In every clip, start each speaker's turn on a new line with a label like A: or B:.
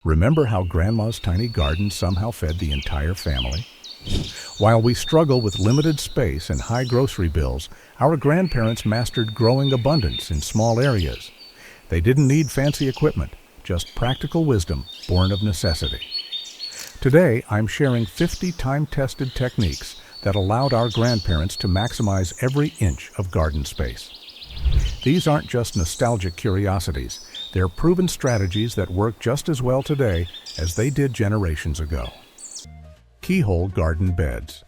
A: Remember how Grandma's tiny garden somehow fed the entire family? While we struggle with limited space and high grocery bills, our grandparents mastered growing abundance in small areas. They didn't need fancy equipment, just practical wisdom born of necessity. Today, I'm sharing 50 time-tested techniques that allowed our grandparents to maximize every inch of garden space. These aren't just nostalgic curiosities. They're proven strategies that work just as well today as they did generations ago. Keyhole garden beds.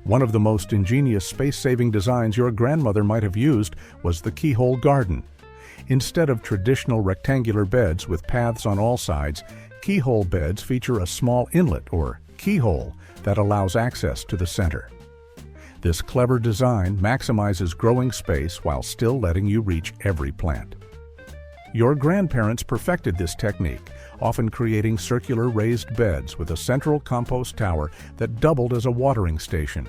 A: One of the most ingenious space-saving designs your grandmother might have used was the keyhole garden. Instead of traditional rectangular beds with paths on all sides, keyhole beds feature a small inlet or keyhole that allows access to the center. This clever design maximizes growing space while still letting you reach every plant. Your grandparents perfected this technique, often creating circular raised beds with a central compost tower that doubled as a watering station.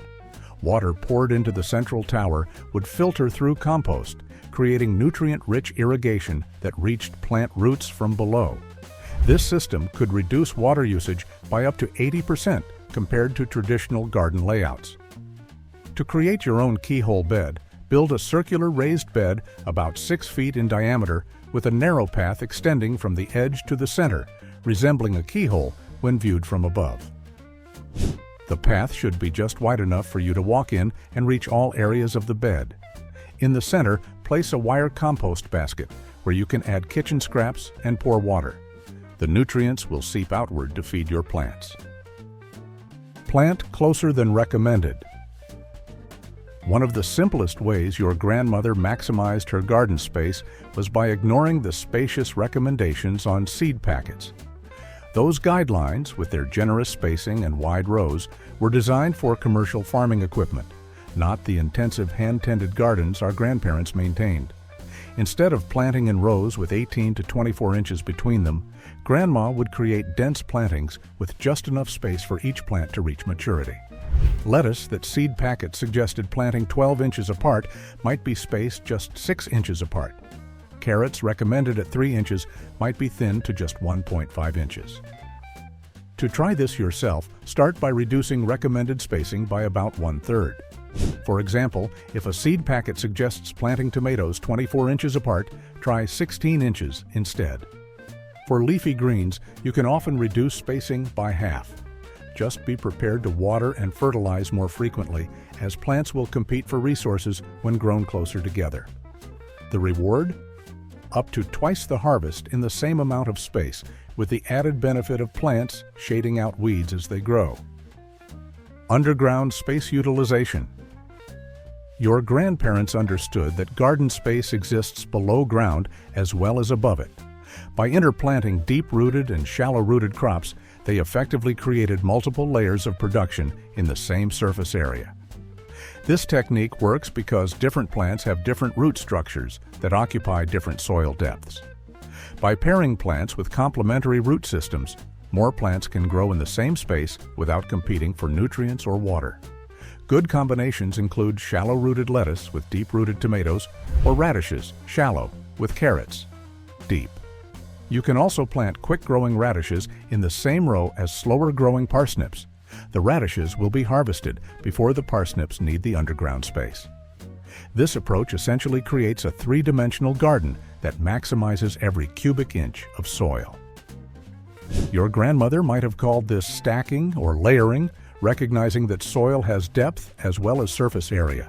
A: Water poured into the central tower would filter through compost, creating nutrient-rich irrigation that reached plant roots from below. This system could reduce water usage by up to 80% compared to traditional garden layouts. To create your own keyhole bed, build a circular raised bed about 6 feet in diameter with a narrow path extending from the edge to the center, resembling a keyhole when viewed from above. The path should be just wide enough for you to walk in and reach all areas of the bed. In the center, place a wire compost basket where you can add kitchen scraps and pour water. The nutrients will seep outward to feed your plants. Plant closer than recommended. One of the simplest ways your grandmother maximized her garden space was by ignoring the spacious recommendations on seed packets. Those guidelines, with their generous spacing and wide rows, were designed for commercial farming equipment, not the intensive hand-tended gardens our grandparents maintained. Instead of planting in rows with 18 to 24 inches between them, Grandma would create dense plantings with just enough space for each plant to reach maturity. Lettuce that seed packets suggested planting 12 inches apart might be spaced just 6 inches apart. Carrots recommended at 3 inches might be thinned to just 1.5 inches. To try this yourself, start by reducing recommended spacing by about 1/3. For example, if a seed packet suggests planting tomatoes 24 inches apart, try 16 inches instead. For leafy greens, you can often reduce spacing by half. Just be prepared to water and fertilize more frequently, as plants will compete for resources when grown closer together. The reward? Up to twice the harvest in the same amount of space, with the added benefit of plants shading out weeds as they grow. Underground space utilization. Your grandparents understood that garden space exists below ground as well as above it. By interplanting deep-rooted and shallow-rooted crops, they effectively created multiple layers of production in the same surface area. This technique works because different plants have different root structures that occupy different soil depths. By pairing plants with complementary root systems, more plants can grow in the same space without competing for nutrients or water. Good combinations include shallow-rooted lettuce with deep-rooted tomatoes, or radishes, shallow, with carrots, deep. You can also plant quick-growing radishes in the same row as slower-growing parsnips. The radishes will be harvested before the parsnips need the underground space. This approach essentially creates a three-dimensional garden that maximizes every cubic inch of soil. Your grandmother might have called this stacking or layering, recognizing that soil has depth as well as surface area.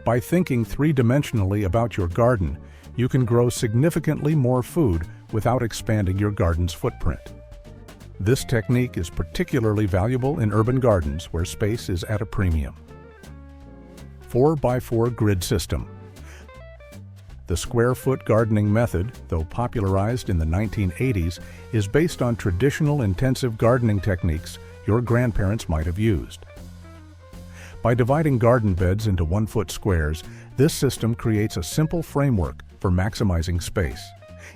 A: By thinking three-dimensionally about your garden, you can grow significantly more food without expanding your garden's footprint. This technique is particularly valuable in urban gardens where space is at a premium. 4x4 grid system. The square-foot gardening method, though popularized in the 1980s, is based on traditional intensive gardening techniques your grandparents might have used. By dividing garden beds into 1-foot squares, this system creates a simple framework for maximizing space.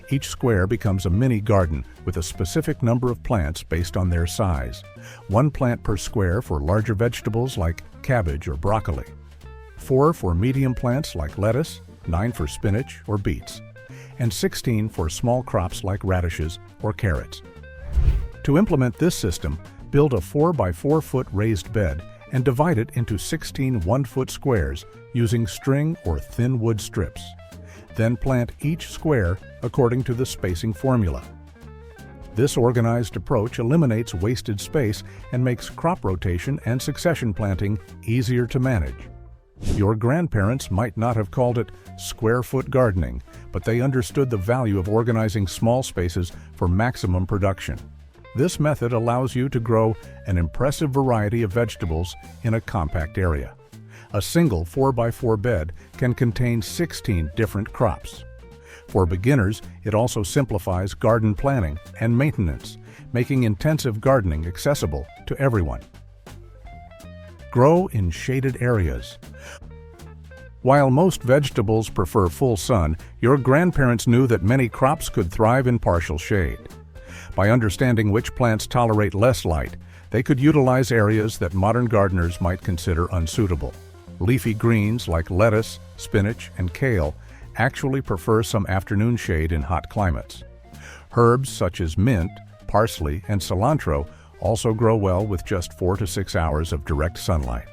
A: Each square becomes a mini garden with a specific number of plants based on their size. 1 plant per square for larger vegetables like cabbage or broccoli. 4 for medium plants like lettuce, 9 for spinach or beets. and 16 for small crops like radishes or carrots. To implement this system, build a 4 by 4 foot raised bed and divide it into 16 1-foot squares using string or thin wood strips. Then plant each square according to the spacing formula. This organized approach eliminates wasted space and makes crop rotation and succession planting easier to manage. Your grandparents might not have called it square-foot gardening, but they understood the value of organizing small spaces for maximum production. This method allows you to grow an impressive variety of vegetables in a compact area. A single 4 by 4 bed can contain 16 different crops. For beginners, it also simplifies garden planning and maintenance, making intensive gardening accessible to everyone. Grow in shaded areas. While most vegetables prefer full sun, your grandparents knew that many crops could thrive in partial shade. By understanding which plants tolerate less light, they could utilize areas that modern gardeners might consider unsuitable. Leafy greens like lettuce, spinach, and kale actually prefer some afternoon shade in hot climates. Herbs such as mint, parsley, and cilantro also grow well with just 4 to 6 hours of direct sunlight.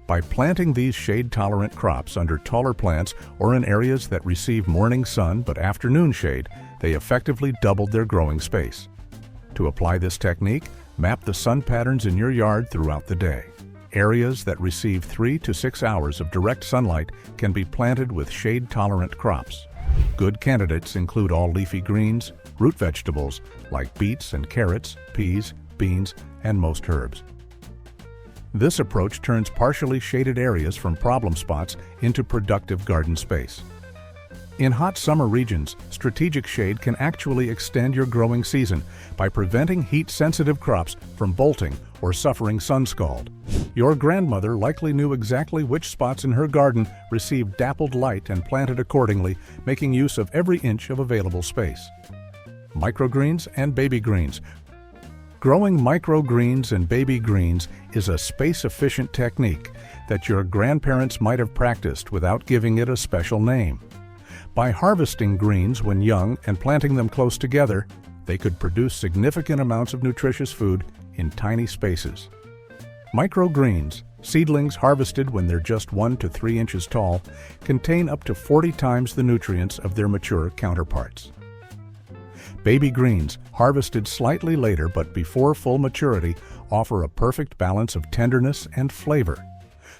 A: By planting these shade-tolerant crops under taller plants or in areas that receive morning sun but afternoon shade, they effectively doubled their growing space. To apply this technique, map the sun patterns in your yard throughout the day. Areas that receive 3 to 6 hours of direct sunlight can be planted with shade-tolerant crops. Good candidates include all leafy greens, root vegetables like beets and carrots, peas, beans, and most herbs. This approach turns partially shaded areas from problem spots into productive garden space. In hot summer regions, strategic shade can actually extend your growing season by preventing heat-sensitive crops from bolting or suffering sun scald. Your grandmother likely knew exactly which spots in her garden received dappled light and planted accordingly, making use of every inch of available space. Microgreens and baby greens. Growing microgreens and baby greens is a space-efficient technique that your grandparents might have practiced without giving it a special name. By harvesting greens when young and planting them close together, they could produce significant amounts of nutritious food in tiny spaces. Microgreens, seedlings harvested when they're just 1 to 3 inches tall, contain up to 40 times the nutrients of their mature counterparts. Baby greens, harvested slightly later but before full maturity, offer a perfect balance of tenderness and flavor.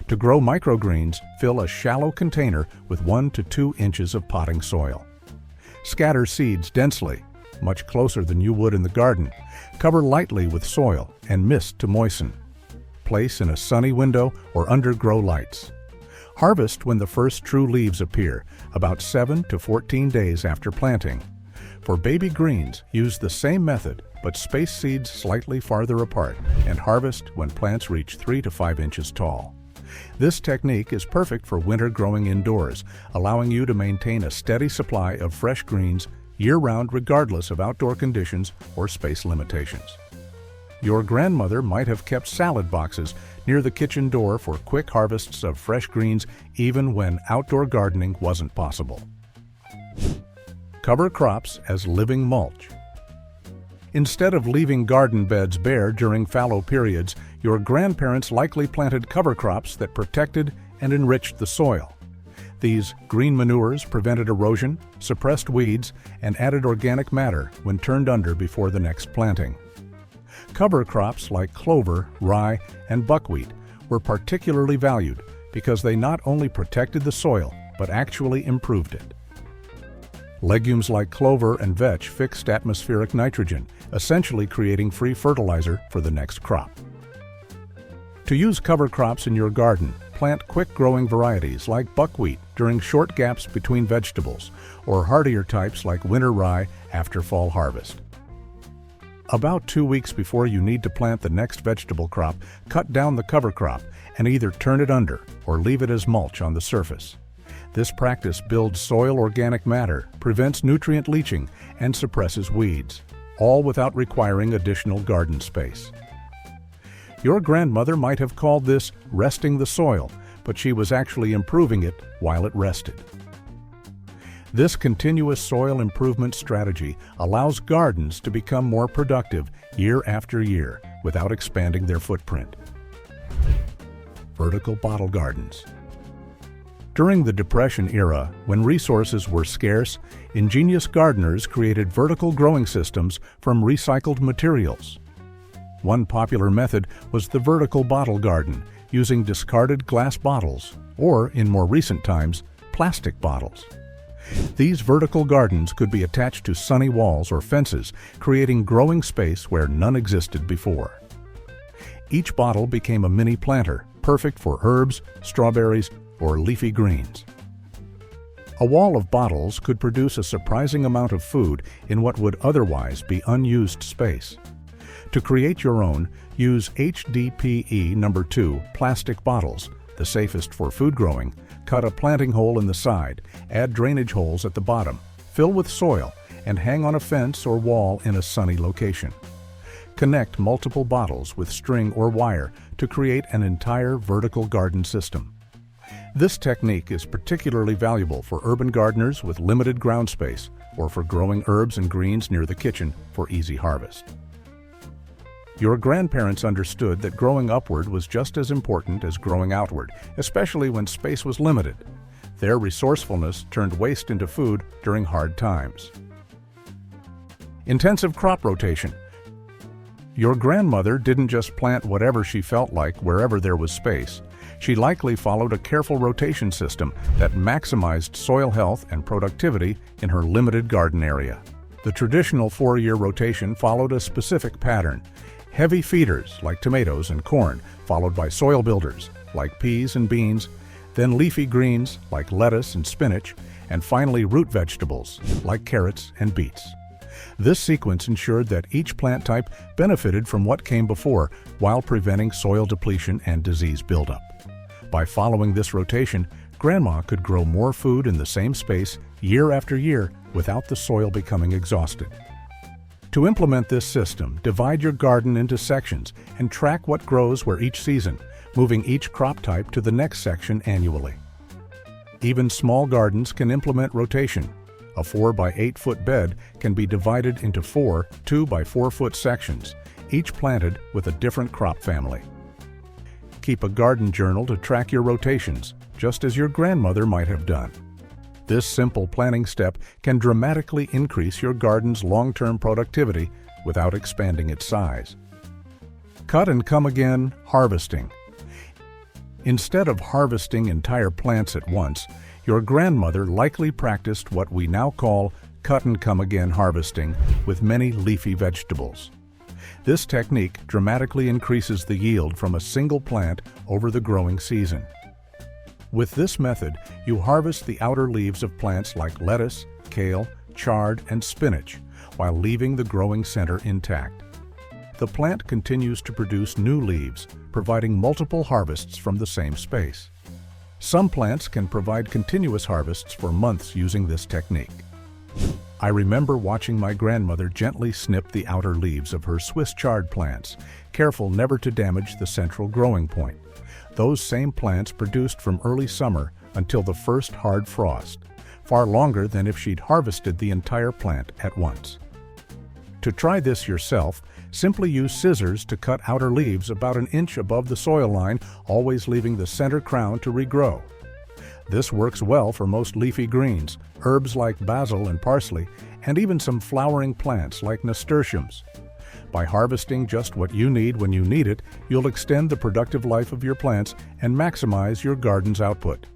A: To grow microgreens, fill a shallow container with 1 to 2 inches of potting soil. Scatter seeds densely, much closer than you would in the garden. Cover lightly with soil and mist to moisten. Place in a sunny window or under grow lights. Harvest when the first true leaves appear, about 7 to 14 days after planting. For baby greens, use the same method, but space seeds slightly farther apart and harvest when plants reach 3 to 5 inches tall. This technique is perfect for winter growing indoors, allowing you to maintain a steady supply of fresh greens year-round regardless of outdoor conditions or space limitations. Your grandmother might have kept salad boxes near the kitchen door for quick harvests of fresh greens even when outdoor gardening wasn't possible. Cover crops as living mulch. Instead of leaving garden beds bare during fallow periods, your grandparents likely planted cover crops that protected and enriched the soil. These green manures prevented erosion, suppressed weeds, and added organic matter when turned under before the next planting. Cover crops like clover, rye, and buckwheat were particularly valued because they not only protected the soil, but actually improved it. Legumes like clover and vetch fixed atmospheric nitrogen, essentially creating free fertilizer for the next crop. To use cover crops in your garden, plant quick-growing varieties like buckwheat during short gaps between vegetables, or hardier types like winter rye after fall harvest. About 2 weeks before you need to plant the next vegetable crop, cut down the cover crop and either turn it under or leave it as mulch on the surface. This practice builds soil organic matter, prevents nutrient leaching, and suppresses weeds, all without requiring additional garden space. Your grandmother might have called this resting the soil, but she was actually improving it while it rested. This continuous soil improvement strategy allows gardens to become more productive year after year without expanding their footprint. Vertical bottle gardens. During the Depression era, when resources were scarce, ingenious gardeners created vertical growing systems from recycled materials. One popular method was the vertical bottle garden, using discarded glass bottles, or, in more recent times, plastic bottles. These vertical gardens could be attached to sunny walls or fences, creating growing space where none existed before. Each bottle became a mini planter, perfect for herbs, strawberries, or leafy greens. A wall of bottles could produce a surprising amount of food in what would otherwise be unused space. To create your own, use HDPE No. 2 plastic bottles, the safest for food growing. Cut a planting hole in the side, add drainage holes at the bottom, fill with soil, and hang on a fence or wall in a sunny location. Connect multiple bottles with string or wire to create an entire vertical garden system. This technique is particularly valuable for urban gardeners with limited ground space or for growing herbs and greens near the kitchen for easy harvest. Your grandparents understood that growing upward was just as important as growing outward, especially when space was limited. Their resourcefulness turned waste into food during hard times. Intensive crop rotation. Your grandmother didn't just plant whatever she felt like wherever there was space. She likely followed a careful rotation system that maximized soil health and productivity in her limited garden area. The traditional 4-year rotation followed a specific pattern. Heavy feeders like tomatoes and corn, followed by soil builders like peas and beans, then leafy greens like lettuce and spinach, and finally root vegetables like carrots and beets. This sequence ensured that each plant type benefited from what came before while preventing soil depletion and disease buildup. By following this rotation, Grandma could grow more food in the same space year after year without the soil becoming exhausted. To implement this system, divide your garden into sections and track what grows where each season, moving each crop type to the next section annually. Even small gardens can implement rotation. A 4 by 8 foot bed can be divided into 4 2 by 4 foot sections, each planted with a different crop family. Keep a garden journal to track your rotations, just as your grandmother might have done. This simple planning step can dramatically increase your garden's long-term productivity without expanding its size. Cut and come again harvesting. Instead of harvesting entire plants at once, your grandmother likely practiced what we now call cut and come again harvesting with many leafy vegetables. This technique dramatically increases the yield from a single plant over the growing season. With this method, you harvest the outer leaves of plants like lettuce, kale, chard, and spinach, while leaving the growing center intact. The plant continues to produce new leaves, providing multiple harvests from the same space. Some plants can provide continuous harvests for months using this technique. I remember watching my grandmother gently snip the outer leaves of her Swiss chard plants, careful never to damage the central growing point. Those same plants produced from early summer until the first hard frost, far longer than if she'd harvested the entire plant at once. To try this yourself, simply use scissors to cut outer leaves about an inch above the soil line, always leaving the center crown to regrow. This works well for most leafy greens, herbs like basil and parsley, and even some flowering plants like nasturtiums. By harvesting just what you need when you need it, you'll extend the productive life of your plants and maximize your garden's output.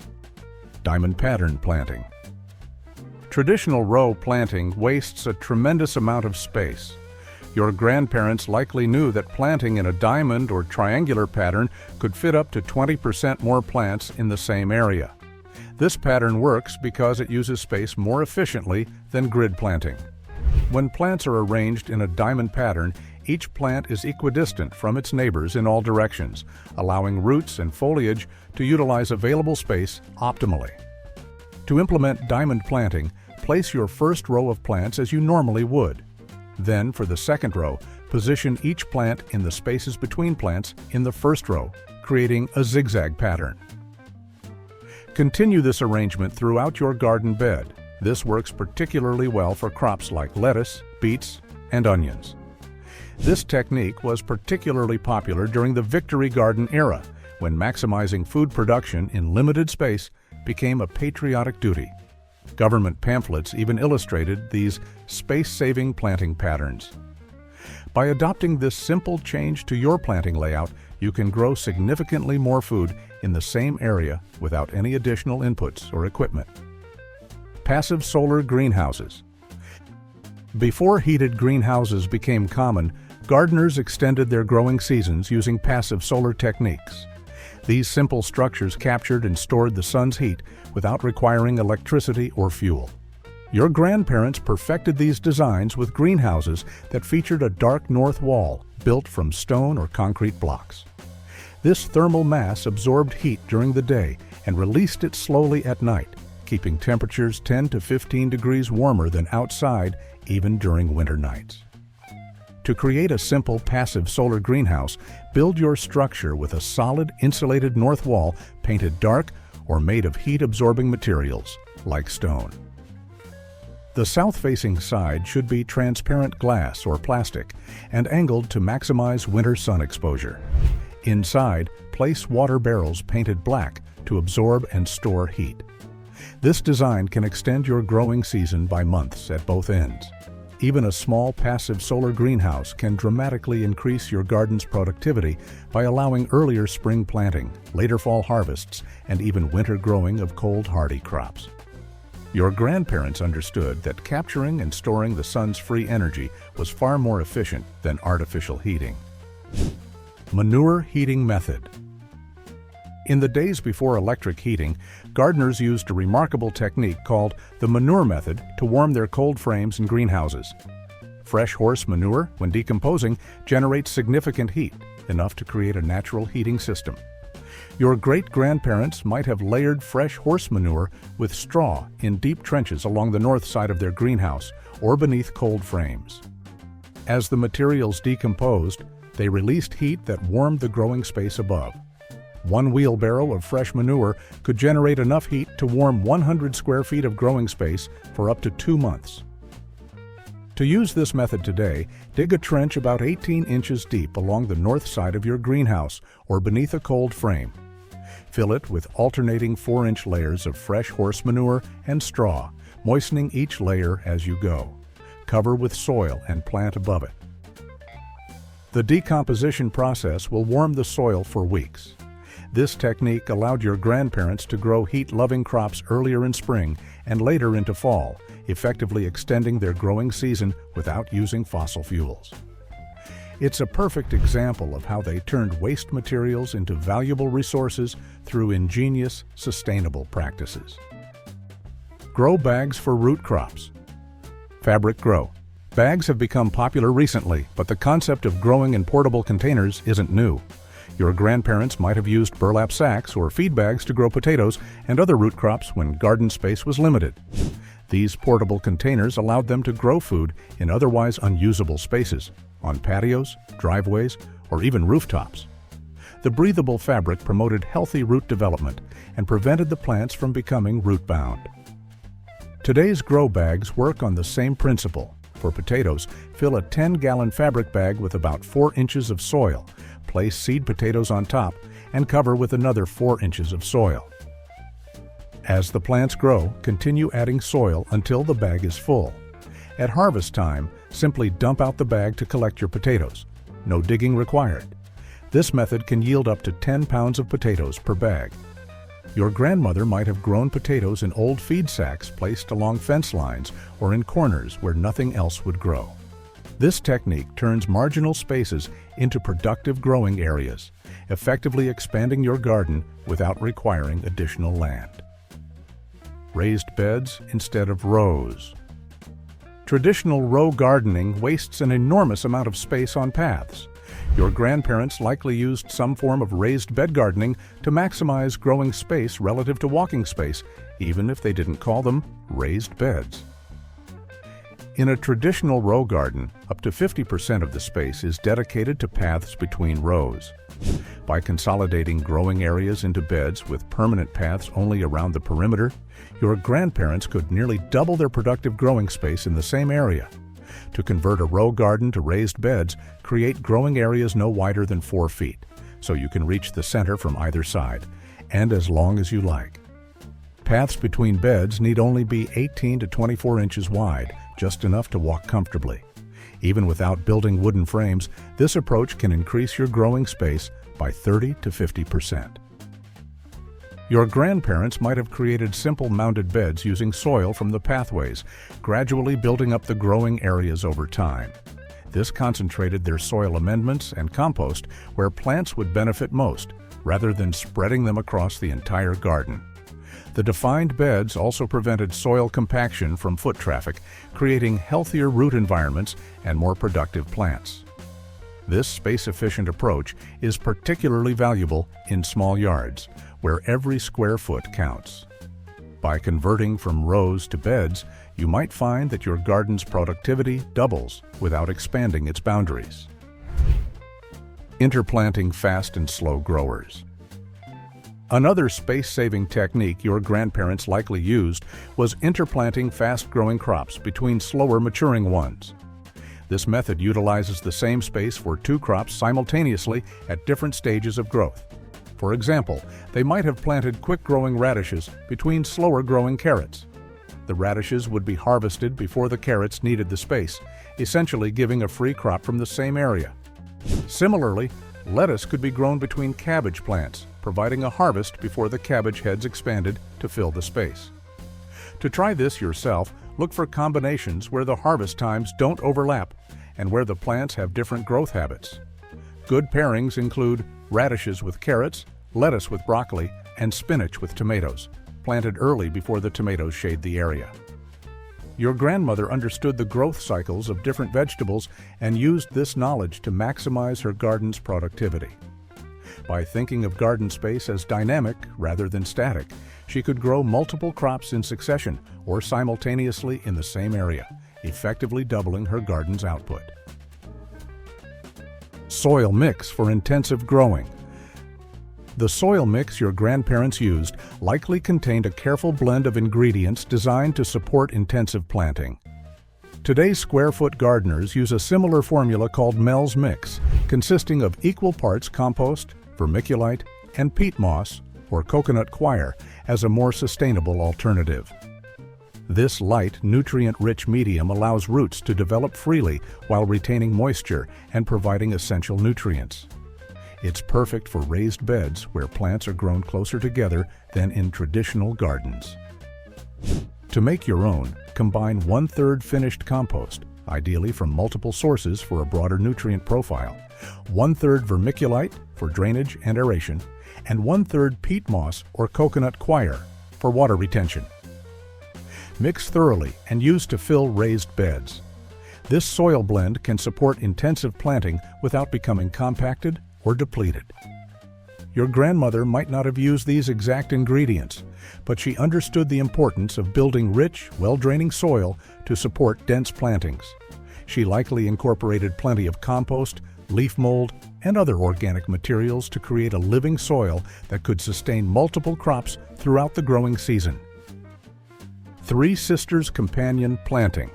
A: Diamond pattern planting. Traditional row planting wastes a tremendous amount of space. Your grandparents likely knew that planting in a diamond or triangular pattern could fit up to 20% more plants in the same area. This pattern works because it uses space more efficiently than grid planting. When plants are arranged in a diamond pattern, each plant is equidistant from its neighbors in all directions, allowing roots and foliage to utilize available space optimally. To implement diamond planting, place your first row of plants as you normally would. Then, for the second row, position each plant in the spaces between plants in the first row, creating a zigzag pattern. Continue this arrangement throughout your garden bed. This works particularly well for crops like lettuce, beets, and onions. This technique was particularly popular during the Victory Garden era, when maximizing food production in limited space became a patriotic duty. Government pamphlets even illustrated these space-saving planting patterns. By adopting this simple change to your planting layout, you can grow significantly more food in the same area without any additional inputs or equipment. Passive solar greenhouses. Before heated greenhouses became common, gardeners extended their growing seasons using passive solar techniques. These simple structures captured and stored the sun's heat without requiring electricity or fuel. Your grandparents perfected these designs with greenhouses that featured a dark north wall built from stone or concrete blocks. This thermal mass absorbed heat during the day and released it slowly at night, keeping temperatures 10 to 15 degrees warmer than outside even during winter nights. To create a simple passive solar greenhouse, build your structure with a solid insulated north wall painted dark or made of heat-absorbing materials like stone. The south-facing side should be transparent glass or plastic and angled to maximize winter sun exposure. Inside, place water barrels painted black to absorb and store heat. This design can extend your growing season by months at both ends. Even a small passive solar greenhouse can dramatically increase your garden's productivity by allowing earlier spring planting, later fall harvests, and even winter growing of cold hardy crops. Your grandparents understood that capturing and storing the sun's free energy was far more efficient than artificial heating. Manure heating method. In the days before electric heating, gardeners used a remarkable technique called the manure method to warm their cold frames and greenhouses. Fresh horse manure, when decomposing, generates significant heat, enough to create a natural heating system. Your great-grandparents might have layered fresh horse manure with straw in deep trenches along the north side of their greenhouse or beneath cold frames. As the materials decomposed, they released heat that warmed the growing space above. One wheelbarrow of fresh manure could generate enough heat to warm 100 square feet of growing space for up to 2 months. To use this method today, dig a trench about 18 inches deep along the north side of your greenhouse or beneath a cold frame. Fill it with alternating 4-inch layers of fresh horse manure and straw, moistening each layer as you go. Cover with soil and plant above it. The decomposition process will warm the soil for weeks. This technique allowed your grandparents to grow heat-loving crops earlier in spring and later into fall, effectively extending their growing season without using fossil fuels. It's a perfect example of how they turned waste materials into valuable resources through ingenious, sustainable practices. Grow bags for root crops. Fabric grow. Bags have become popular recently, but the concept of growing in portable containers isn't new. Your grandparents might have used burlap sacks or feed bags to grow potatoes and other root crops when garden space was limited. These portable containers allowed them to grow food in otherwise unusable spaces, on patios, driveways, or even rooftops. The breathable fabric promoted healthy root development and prevented the plants from becoming root-bound. Today's grow bags work on the same principle. For potatoes, fill a 10-gallon fabric bag with about 4 inches of soil, place seed potatoes on top, and cover with another 4 inches of soil. As the plants grow, continue adding soil until the bag is full. At harvest time, simply dump out the bag to collect your potatoes. No digging required. This method can yield up to 10 pounds of potatoes per bag. Your grandmother might have grown potatoes in old feed sacks placed along fence lines or in corners where nothing else would grow. This technique turns marginal spaces into productive growing areas, effectively expanding your garden without requiring additional land. Raised beds instead of rows. Traditional row gardening wastes an enormous amount of space on paths. Your grandparents likely used some form of raised bed gardening to maximize growing space relative to walking space, even if they didn't call them raised beds. In a traditional row garden, up to 50% of the space is dedicated to paths between rows. By consolidating growing areas into beds with permanent paths only around the perimeter, your grandparents could nearly double their productive growing space in the same area. To convert a row garden to raised beds, create growing areas no wider than 4 feet, so you can reach the center from either side, and as long as you like. Paths between beds need only be 18 to 24 inches wide, just enough to walk comfortably. Even without building wooden frames, this approach can increase your growing space by 30 to 50%. Your grandparents might have created simple mounded beds using soil from the pathways, gradually building up the growing areas over time. This concentrated their soil amendments and compost where plants would benefit most, rather than spreading them across the entire garden. The defined beds also prevented soil compaction from foot traffic, creating healthier root environments and more productive plants. This space-efficient approach is particularly valuable in small yards, where every square foot counts. By converting from rows to beds, you might find that your garden's productivity doubles without expanding its boundaries. Interplanting fast and slow growers. Another space-saving technique your grandparents likely used was interplanting fast-growing crops between slower maturing ones. This method utilizes the same space for 2 crops simultaneously at different stages of growth. For example, they might have planted quick-growing radishes between slower-growing carrots. The radishes would be harvested before the carrots needed the space, essentially giving a free crop from the same area. Similarly, lettuce could be grown between cabbage plants, providing a harvest before the cabbage heads expanded to fill the space. To try this yourself, look for combinations where the harvest times don't overlap and where the plants have different growth habits. Good pairings include radishes with carrots, lettuce with broccoli, and spinach with tomatoes, planted early before the tomatoes shade the area. Your grandmother understood the growth cycles of different vegetables and used this knowledge to maximize her garden's productivity. By thinking of garden space as dynamic rather than static, she could grow multiple crops in succession or simultaneously in the same area, effectively doubling her garden's output. Soil mix for intensive growing. The soil mix your grandparents used likely contained a careful blend of ingredients designed to support intensive planting. Today's square-foot gardeners use a similar formula called Mel's Mix, consisting of equal parts compost, vermiculite, and peat moss, or coconut coir, as a more sustainable alternative. This light, nutrient-rich medium allows roots to develop freely while retaining moisture and providing essential nutrients. It's perfect for raised beds where plants are grown closer together than in traditional gardens. To make your own, combine 1/3 finished compost, ideally from multiple sources for a broader nutrient profile, 1/3 vermiculite for drainage and aeration, and 1/3 peat moss or coconut coir for water retention. Mix thoroughly and use to fill raised beds. This soil blend can support intensive planting without becoming compacted or depleted. Your grandmother might not have used these exact ingredients, but she understood the importance of building rich, well-draining soil to support dense plantings. She likely incorporated plenty of compost, leaf mold, and other organic materials to create a living soil that could sustain multiple crops throughout the growing season. Three Sisters Companion Planting.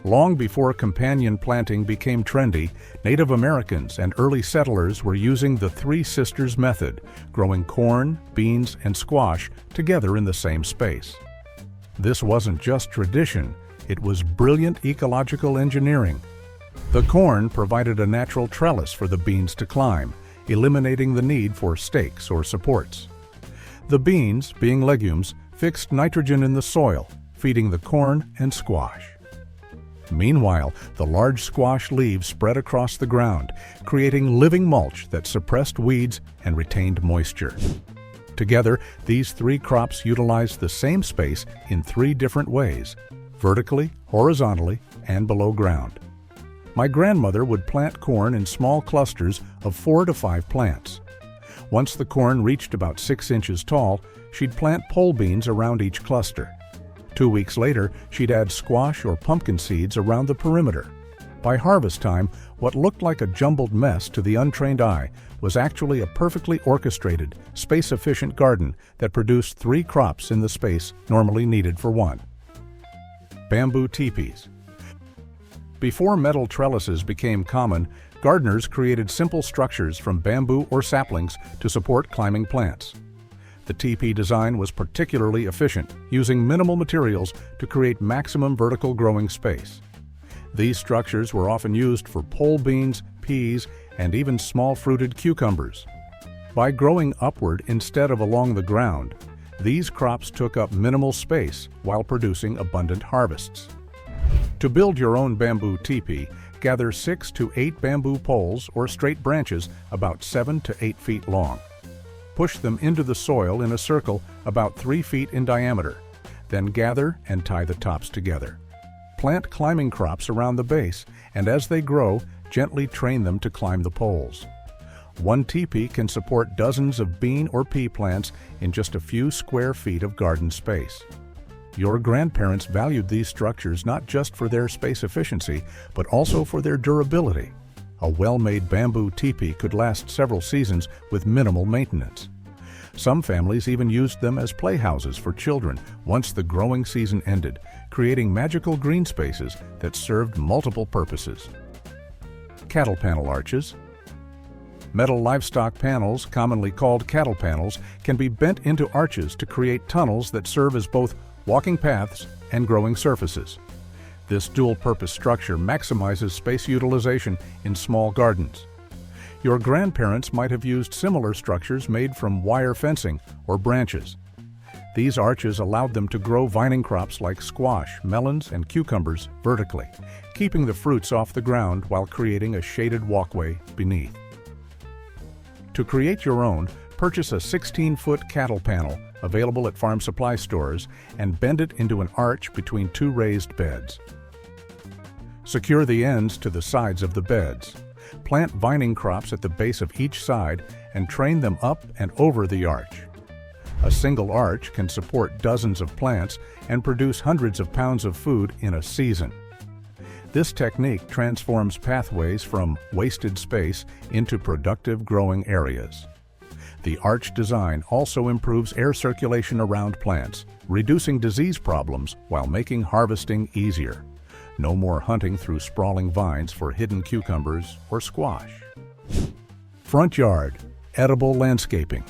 A: Long before companion planting became trendy, Native Americans and early settlers were using the Three Sisters method, growing corn, beans, and squash together in the same space. This wasn't just tradition, it was brilliant ecological engineering. The corn provided a natural trellis for the beans to climb, eliminating the need for stakes or supports. The beans, being legumes, fixed nitrogen in the soil, feeding the corn and squash. Meanwhile, the large squash leaves spread across the ground, creating living mulch that suppressed weeds and retained moisture. Together, these three crops utilized the same space in three different ways: vertically, horizontally, and below ground. My grandmother would plant corn in small clusters of 4 to 5 plants. Once the corn reached about 6 inches tall, she'd plant pole beans around each cluster. 2 weeks later, she'd add squash or pumpkin seeds around the perimeter. By harvest time, what looked like a jumbled mess to the untrained eye was actually a perfectly orchestrated, space-efficient garden that produced 3 crops in the space normally needed for 1. Bamboo teepees. Before metal trellises became common, gardeners created simple structures from bamboo or saplings to support climbing plants. The teepee design was particularly efficient, using minimal materials to create maximum vertical growing space. These structures were often used for pole beans, peas, and even small fruited cucumbers. By growing upward instead of along the ground, these crops took up minimal space while producing abundant harvests. To build your own bamboo teepee, gather 6 to 8 bamboo poles or straight branches about 7 to 8 feet long. Push them into the soil in a circle about 3 feet in diameter, then gather and tie the tops together. Plant climbing crops around the base, and as they grow, gently train them to climb the poles. One teepee can support dozens of bean or pea plants in just a few square feet of garden space. Your grandparents valued these structures not just for their space efficiency, but also for their durability. A well-made bamboo teepee could last several seasons with minimal maintenance. Some families even used them as playhouses for children once the growing season ended, creating magical green spaces that served multiple purposes. Cattle panel arches. Metal livestock panels, commonly called cattle panels, can be bent into arches to create tunnels that serve as both walking paths and growing surfaces. This dual-purpose structure maximizes space utilization in small gardens. Your grandparents might have used similar structures made from wire fencing or branches. These arches allowed them to grow vining crops like squash, melons, and cucumbers vertically, keeping the fruits off the ground while creating a shaded walkway beneath. To create your own, purchase a 16-foot cattle panel available at farm supply stores and bend it into an arch between 2 raised beds. Secure the ends to the sides of the beds. Plant vining crops at the base of each side and train them up and over the arch. A single arch can support dozens of plants and produce hundreds of pounds of food in a season. This technique transforms pathways from wasted space into productive growing areas. The arch design also improves air circulation around plants, reducing disease problems while making harvesting easier. No more hunting through sprawling vines for hidden cucumbers or squash. Front yard, edible landscaping.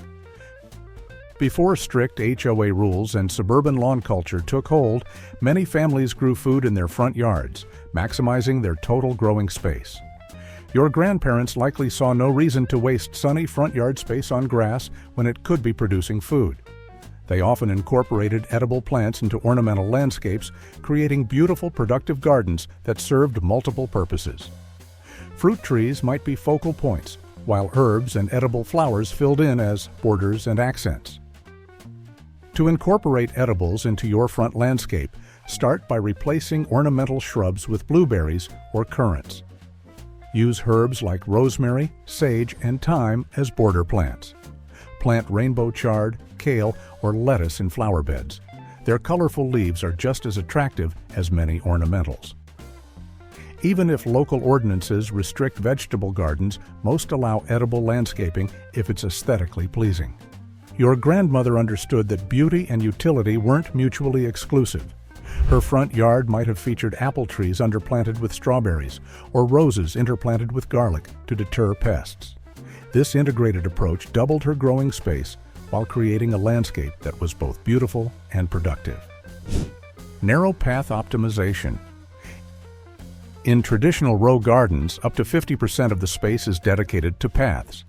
A: Before strict HOA rules and suburban lawn culture took hold, many families grew food in their front yards, maximizing their total growing space. Your grandparents likely saw no reason to waste sunny front yard space on grass when it could be producing food. They often incorporated edible plants into ornamental landscapes, creating beautiful, productive gardens that served multiple purposes. Fruit trees might be focal points, while herbs and edible flowers filled in as borders and accents. To incorporate edibles into your front landscape, start by replacing ornamental shrubs with blueberries or currants. Use herbs like rosemary, sage, and thyme as border plants. Plant rainbow chard, kale, or lettuce in flower beds. Their colorful leaves are just as attractive as many ornamentals. Even if local ordinances restrict vegetable gardens, most allow edible landscaping if it's aesthetically pleasing. Your grandmother understood that beauty and utility weren't mutually exclusive. Her front yard might have featured apple trees underplanted with strawberries or roses interplanted with garlic to deter pests. This integrated approach doubled her growing space while creating a landscape that was both beautiful and productive. Narrow path optimization. In traditional row gardens, up to 50% of the space is dedicated to paths.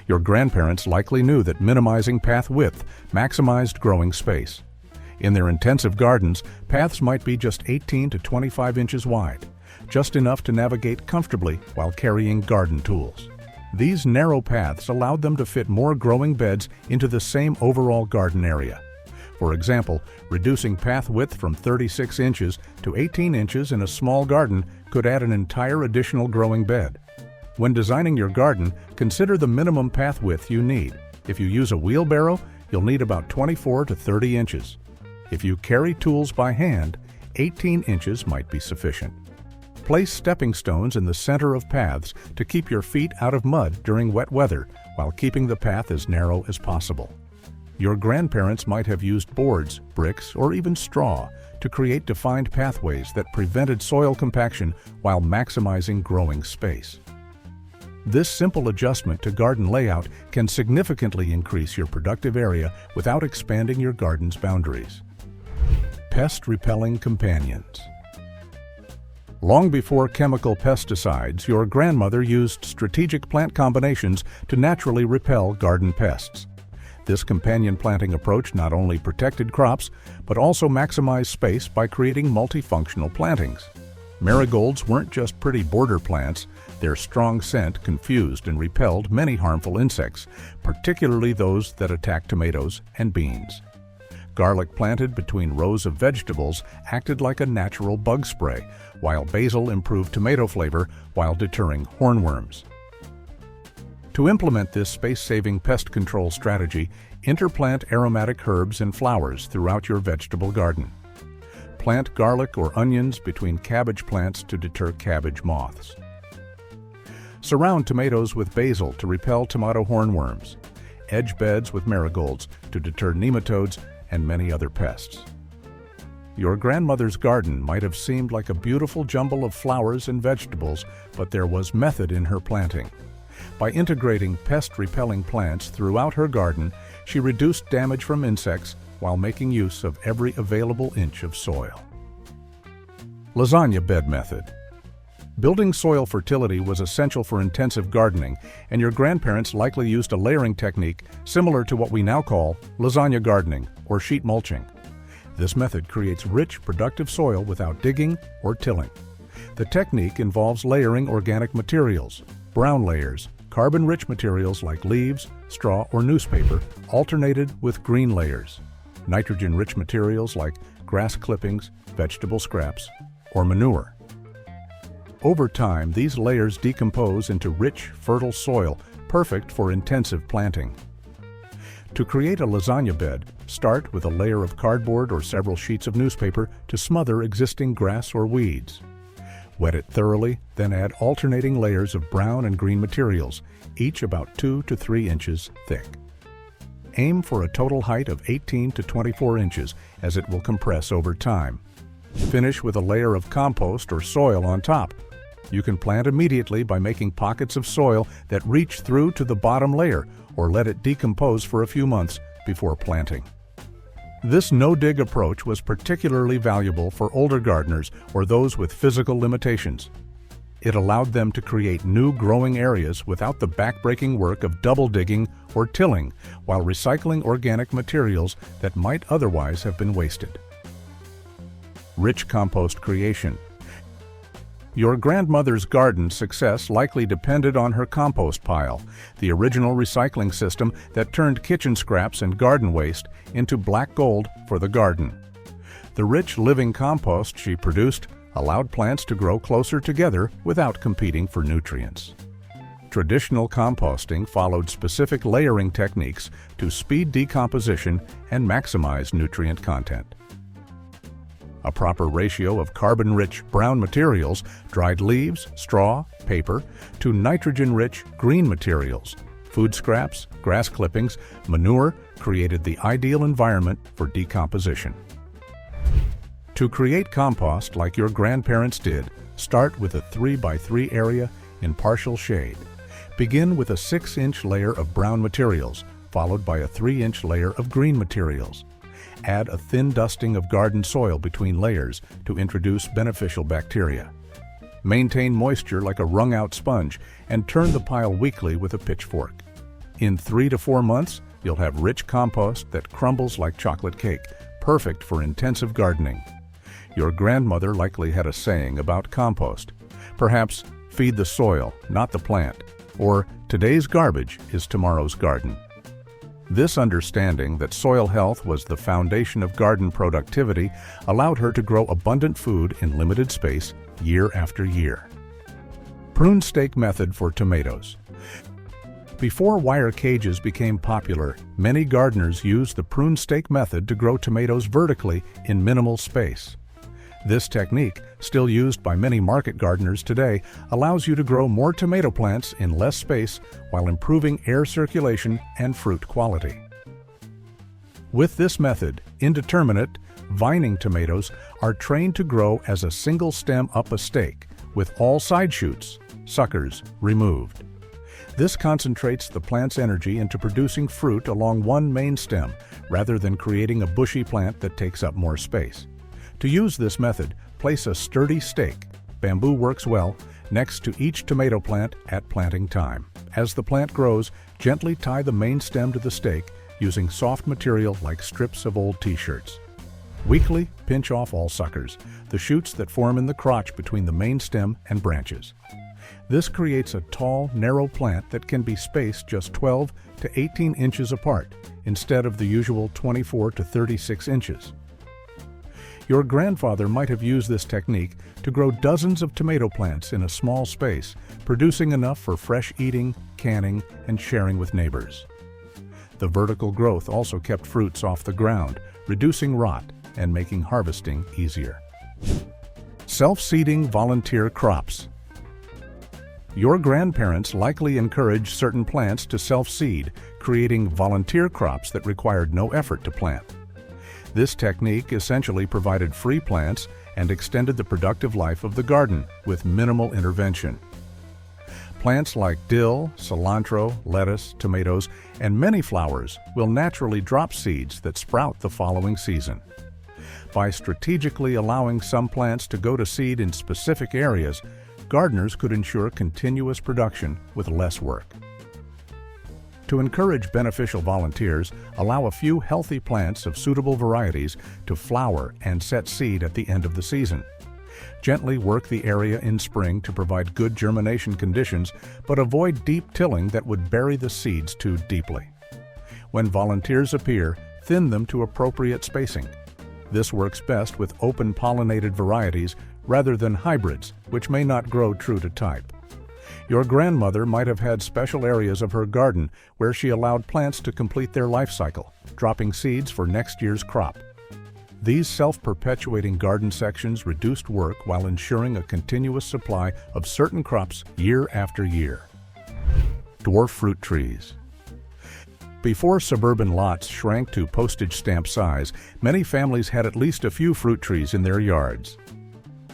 A: Your grandparents likely knew that minimizing path width maximized growing space. In their intensive gardens, paths might be just 18 to 25 inches wide, just enough to navigate comfortably while carrying garden tools. These narrow paths allowed them to fit more growing beds into the same overall garden area. For example, reducing path width from 36 inches to 18 inches in a small garden could add an entire additional growing bed. When designing your garden, consider the minimum path width you need. If you use a wheelbarrow, you'll need about 24 to 30 inches. If you carry tools by hand, 18 inches might be sufficient. Place stepping stones in the center of paths to keep your feet out of mud during wet weather while keeping the path as narrow as possible. Your grandparents might have used boards, bricks, or even straw to create defined pathways that prevented soil compaction while maximizing growing space. This simple adjustment to garden layout can significantly increase your productive area without expanding your garden's boundaries. Pest-Repelling Companions. Long before chemical pesticides, your grandmother used strategic plant combinations to naturally repel garden pests. This companion planting approach not only protected crops, but also maximized space by creating multifunctional plantings. Marigolds weren't just pretty border plants. Their strong scent confused and repelled many harmful insects, particularly those that attack tomatoes and beans. Garlic planted between rows of vegetables acted like a natural bug spray, while basil improved tomato flavor while deterring hornworms. To implement this space-saving pest control strategy, interplant aromatic herbs and flowers throughout your vegetable garden. Plant garlic or onions between cabbage plants to deter cabbage moths. Surround tomatoes with basil to repel tomato hornworms. Edge beds with marigolds to deter nematodes and many other pests. Your grandmother's garden might have seemed like a beautiful jumble of flowers and vegetables, but there was method in her planting. By integrating pest-repelling plants throughout her garden, she reduced damage from insects while making use of every available inch of soil. Lasagne Bed Method. Building soil fertility was essential for intensive gardening, and your grandparents likely used a layering technique similar to what we now call lasagna gardening or sheet mulching. This method creates rich, productive soil without digging or tilling. The technique involves layering organic materials, brown layers, carbon-rich materials like leaves, straw, or newspaper, alternated with green layers, nitrogen-rich materials like grass clippings, vegetable scraps, or manure. Over time, these layers decompose into rich, fertile soil, perfect for intensive planting. To create a lasagna bed, start with a layer of cardboard or several sheets of newspaper to smother existing grass or weeds. Wet it thoroughly, then add alternating layers of brown and green materials, each about 2 to 3 inches thick. Aim for a total height of 18 to 24 inches, as it will compress over time. Finish with a layer of compost or soil on top. You can plant immediately by making pockets of soil that reach through to the bottom layer, or let it decompose for a few months before planting. This no-dig approach was particularly valuable for older gardeners or those with physical limitations. It allowed them to create new growing areas without the backbreaking work of double digging or tilling, while recycling organic materials that might otherwise have been wasted. Rich compost creation. Your grandmother's garden's success likely depended on her compost pile, the original recycling system that turned kitchen scraps and garden waste into black gold for the garden. The rich living compost she produced allowed plants to grow closer together without competing for nutrients. Traditional composting followed specific layering techniques to speed decomposition and maximize nutrient content. A proper ratio of carbon-rich brown materials, dried leaves, straw, paper, to nitrogen-rich green materials, food scraps, grass clippings, manure created the ideal environment for decomposition. To create compost like your grandparents did, start with a 3x3 area in partial shade. Begin with a 6-inch layer of brown materials, followed by a 3-inch layer of green materials. Add a thin dusting of garden soil between layers to introduce beneficial bacteria. Maintain moisture like a wrung-out sponge and turn the pile weekly with a pitchfork. In 3 to 4 months, you'll have rich compost that crumbles like chocolate cake, perfect for intensive gardening. Your grandmother likely had a saying about compost. Perhaps, feed the soil, not the plant, or today's garbage is tomorrow's garden. This understanding that soil health was the foundation of garden productivity allowed her to grow abundant food in limited space year after year. Prune-Stake method for tomatoes. Before wire cages became popular, many gardeners used the Prune-Stake method to grow tomatoes vertically in minimal space. This technique, still used by many market gardeners today, allows you to grow more tomato plants in less space while improving air circulation and fruit quality. With this method, indeterminate, vining tomatoes are trained to grow as a single stem up a stake, with all side shoots, suckers, removed. This concentrates the plant's energy into producing fruit along one main stem, rather than creating a bushy plant that takes up more space. To use this method, place a sturdy stake, bamboo works well, next to each tomato plant at planting time. As the plant grows, gently tie the main stem to the stake using soft material like strips of old t-shirts. Weakly pinch off all suckers, the shoots that form in the crotch between the main stem and branches. This creates a tall, narrow plant that can be spaced just 12 to 18 inches apart, instead of the usual 24 to 36 inches. Your grandfather might have used this technique to grow dozens of tomato plants in a small space, producing enough for fresh eating, canning, and sharing with neighbors. The vertical growth also kept fruits off the ground, reducing rot and making harvesting easier. Self-seeding volunteer crops. Your grandparents likely encouraged certain plants to self-seed, creating volunteer crops that required no effort to plant. This technique essentially provided free plants and extended the productive life of the garden with minimal intervention. Plants like dill, cilantro, lettuce, tomatoes, and many flowers will naturally drop seeds that sprout the following season. By strategically allowing some plants to go to seed in specific areas, gardeners could ensure continuous production with less work. To encourage beneficial volunteers, allow a few healthy plants of suitable varieties to flower and set seed at the end of the season. Gently work the area in spring to provide good germination conditions, but avoid deep tilling that would bury the seeds too deeply. When volunteers appear, thin them to appropriate spacing. This works best with open pollinated varieties rather than hybrids, which may not grow true to type. Your grandmother might have had special areas of her garden where she allowed plants to complete their life cycle, dropping seeds for next year's crop. These self-perpetuating garden sections reduced work while ensuring a continuous supply of certain crops year after year. Dwarf fruit trees. Before suburban lots shrank to postage stamp size, many families had at least a few fruit trees in their yards.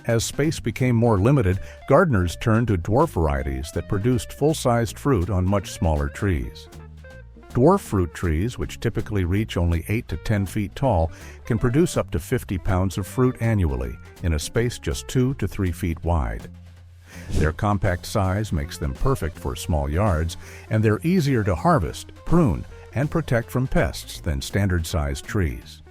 A: As space became more limited, gardeners turned to dwarf varieties that produced full-sized fruit on much smaller trees. Dwarf fruit trees, which typically reach only 8 to 10 feet tall, can produce up to 50 pounds of fruit annually in a space just 2 to 3 feet wide. Their compact size makes them perfect for small yards, and they're easier to harvest, prune, and protect from pests than standard-sized trees.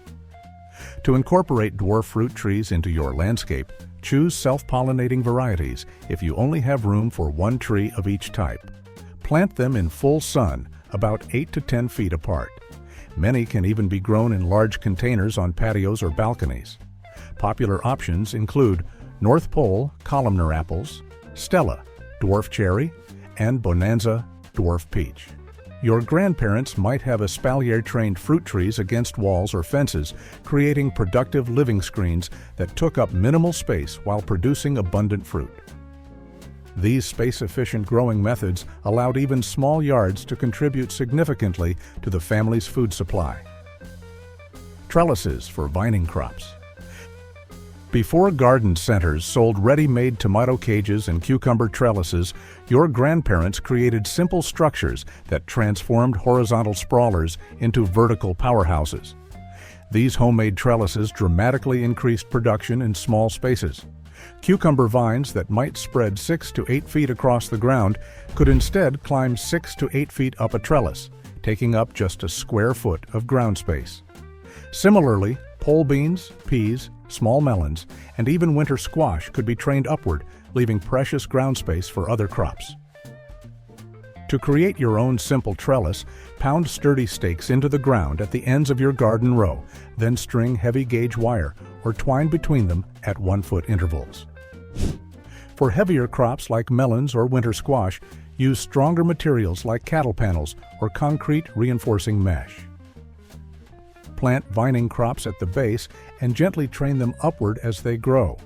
A: To incorporate dwarf fruit trees into your landscape, choose self-pollinating varieties if you only have room for one tree of each type. Plant them in full sun, about 8 to 10 feet apart. Many can even be grown in large containers on patios or balconies. Popular options include North Pole columnar apples, Stella dwarf cherry, and Bonanza dwarf peach. Your grandparents might have espalier-trained fruit trees against walls or fences, creating productive living screens that took up minimal space while producing abundant fruit. These space-efficient growing methods allowed even small yards to contribute significantly to the family's food supply. Trellises for vining crops. Before garden centers sold ready-made tomato cages and cucumber trellises, your grandparents created simple structures that transformed horizontal sprawlers into vertical powerhouses. These homemade trellises dramatically increased production in small spaces. Cucumber vines that might spread 6 to 8 feet across the ground could instead climb 6 to 8 feet up a trellis, taking up just a square foot of ground space. Similarly, pole beans, peas, small melons, and even winter squash could be trained upward, leaving precious ground space for other crops. To create your own simple trellis, pound sturdy stakes into the ground at the ends of your garden row, then string heavy gauge wire or twine between them at 1-foot intervals. For heavier crops like melons or winter squash, use stronger materials like cattle panels or concrete reinforcing mesh. Plant vining crops at the base and gently train them upward as they grow.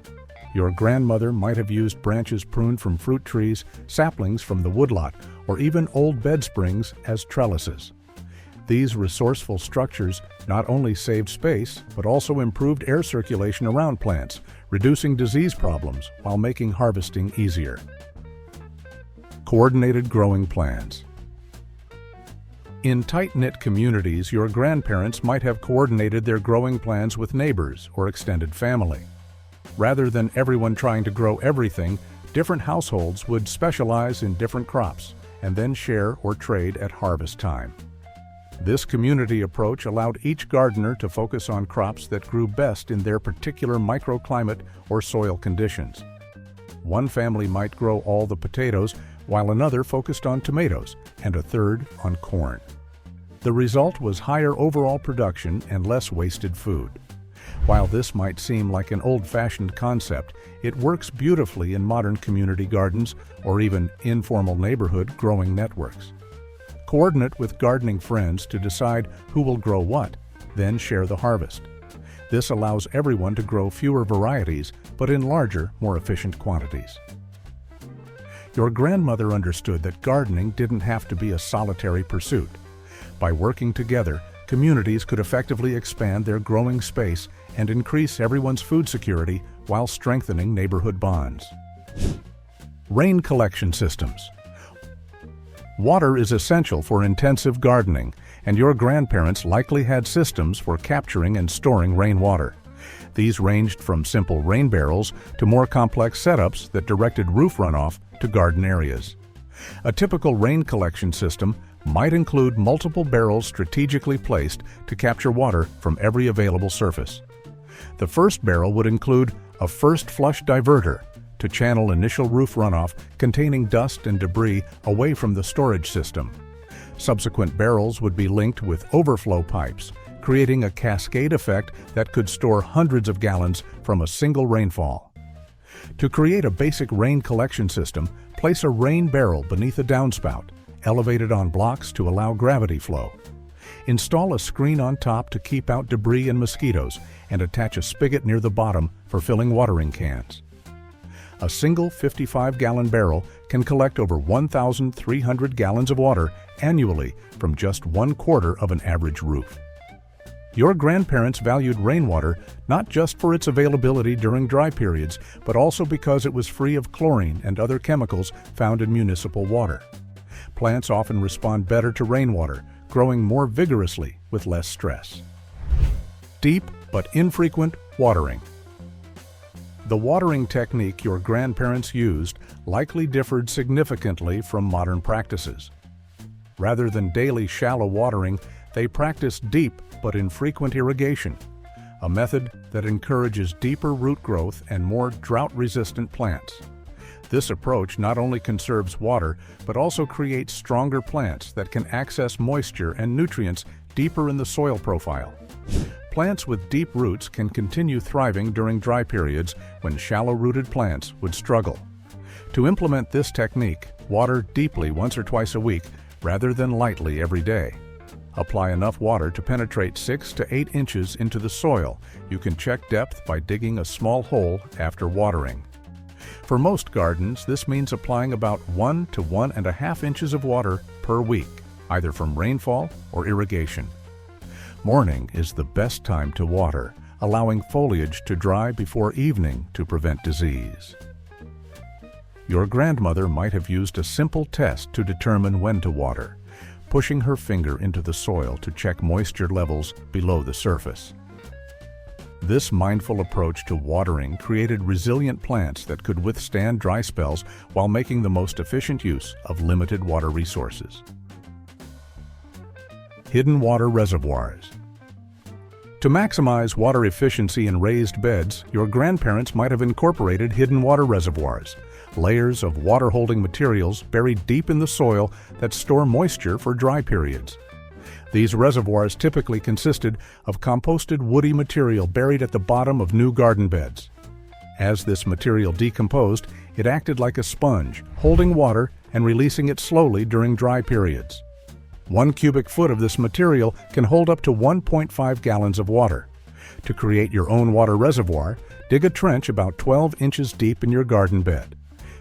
A: Your grandmother might have used branches pruned from fruit trees, saplings from the woodlot, or even old bed springs as trellises. These resourceful structures not only saved space, but also improved air circulation around plants, reducing disease problems while making harvesting easier. Coordinated growing plans. In tight-knit communities, your grandparents might have coordinated their growing plans with neighbors or extended family. Rather than everyone trying to grow everything, different households would specialize in different crops and then share or trade at harvest time. This community approach allowed each gardener to focus on crops that grew best in their particular microclimate or soil conditions. One family might grow all the potatoes, while another focused on tomatoes, and a third on corn. The result was higher overall production and less wasted food. While this might seem like an old-fashioned concept, it works beautifully in modern community gardens or even informal neighborhood growing networks. Coordinate with gardening friends to decide who will grow what, then share the harvest. This allows everyone to grow fewer varieties, but in larger, more efficient quantities. Your grandmother understood that gardening didn't have to be a solitary pursuit. By working together, communities could effectively expand their growing space and increase everyone's food security while strengthening neighborhood bonds. Rain collection systems. Water is essential for intensive gardening, and your grandparents likely had systems for capturing and storing rainwater. These ranged from simple rain barrels to more complex setups that directed roof runoff to garden areas. A typical rain collection system might include multiple barrels strategically placed to capture water from every available surface. The first barrel would include a first flush diverter to channel initial roof runoff containing dust and debris away from the storage system. Subsequent barrels would be linked with overflow pipes, creating a cascade effect that could store hundreds of gallons from a single rainfall. To create a basic rain collection system, place a rain barrel beneath a downspout, elevated on blocks to allow gravity flow. Install a screen on top to keep out debris and mosquitoes, and attach a spigot near the bottom for filling watering cans. A single 55-gallon barrel can collect over 1,300 gallons of water annually from just 1/4 of an average roof. Your grandparents valued rainwater not just for its availability during dry periods, but also because it was free of chlorine and other chemicals found in municipal water. Plants often respond better to rainwater, growing more vigorously with less stress. Deep but infrequent watering. The watering technique your grandparents used likely differed significantly from modern practices. Rather than daily shallow watering, they practiced deep but infrequent irrigation, a method that encourages deeper root growth and more drought-resistant plants. This approach not only conserves water, but also creates stronger plants that can access moisture and nutrients deeper in the soil profile. Plants with deep roots can continue thriving during dry periods when shallow-rooted plants would struggle. To implement this technique, water deeply once or twice a week rather than lightly every day. Apply enough water to penetrate 6 to 8 inches into the soil. You can check depth by digging a small hole after watering. For most gardens, this means applying about 1 to 1.5 inches of water per week, either from rainfall or irrigation. Morning is the best time to water, allowing foliage to dry before evening to prevent disease. Your grandmother might have used a simple test to determine when to water, pushing her finger into the soil to check moisture levels below the surface. This mindful approach to watering created resilient plants that could withstand dry spells while making the most efficient use of limited water resources. Hidden water reservoirs. To maximize water efficiency in raised beds, your grandparents might have incorporated hidden water reservoirs, layers of water-holding materials buried deep in the soil that store moisture for dry periods. These reservoirs typically consisted of composted woody material buried at the bottom of new garden beds. As this material decomposed, it acted like a sponge, holding water and releasing it slowly during dry periods. 1 cubic foot of this material can hold up to 1.5 gallons of water. To create your own water reservoir, dig a trench about 12 inches deep in your garden bed.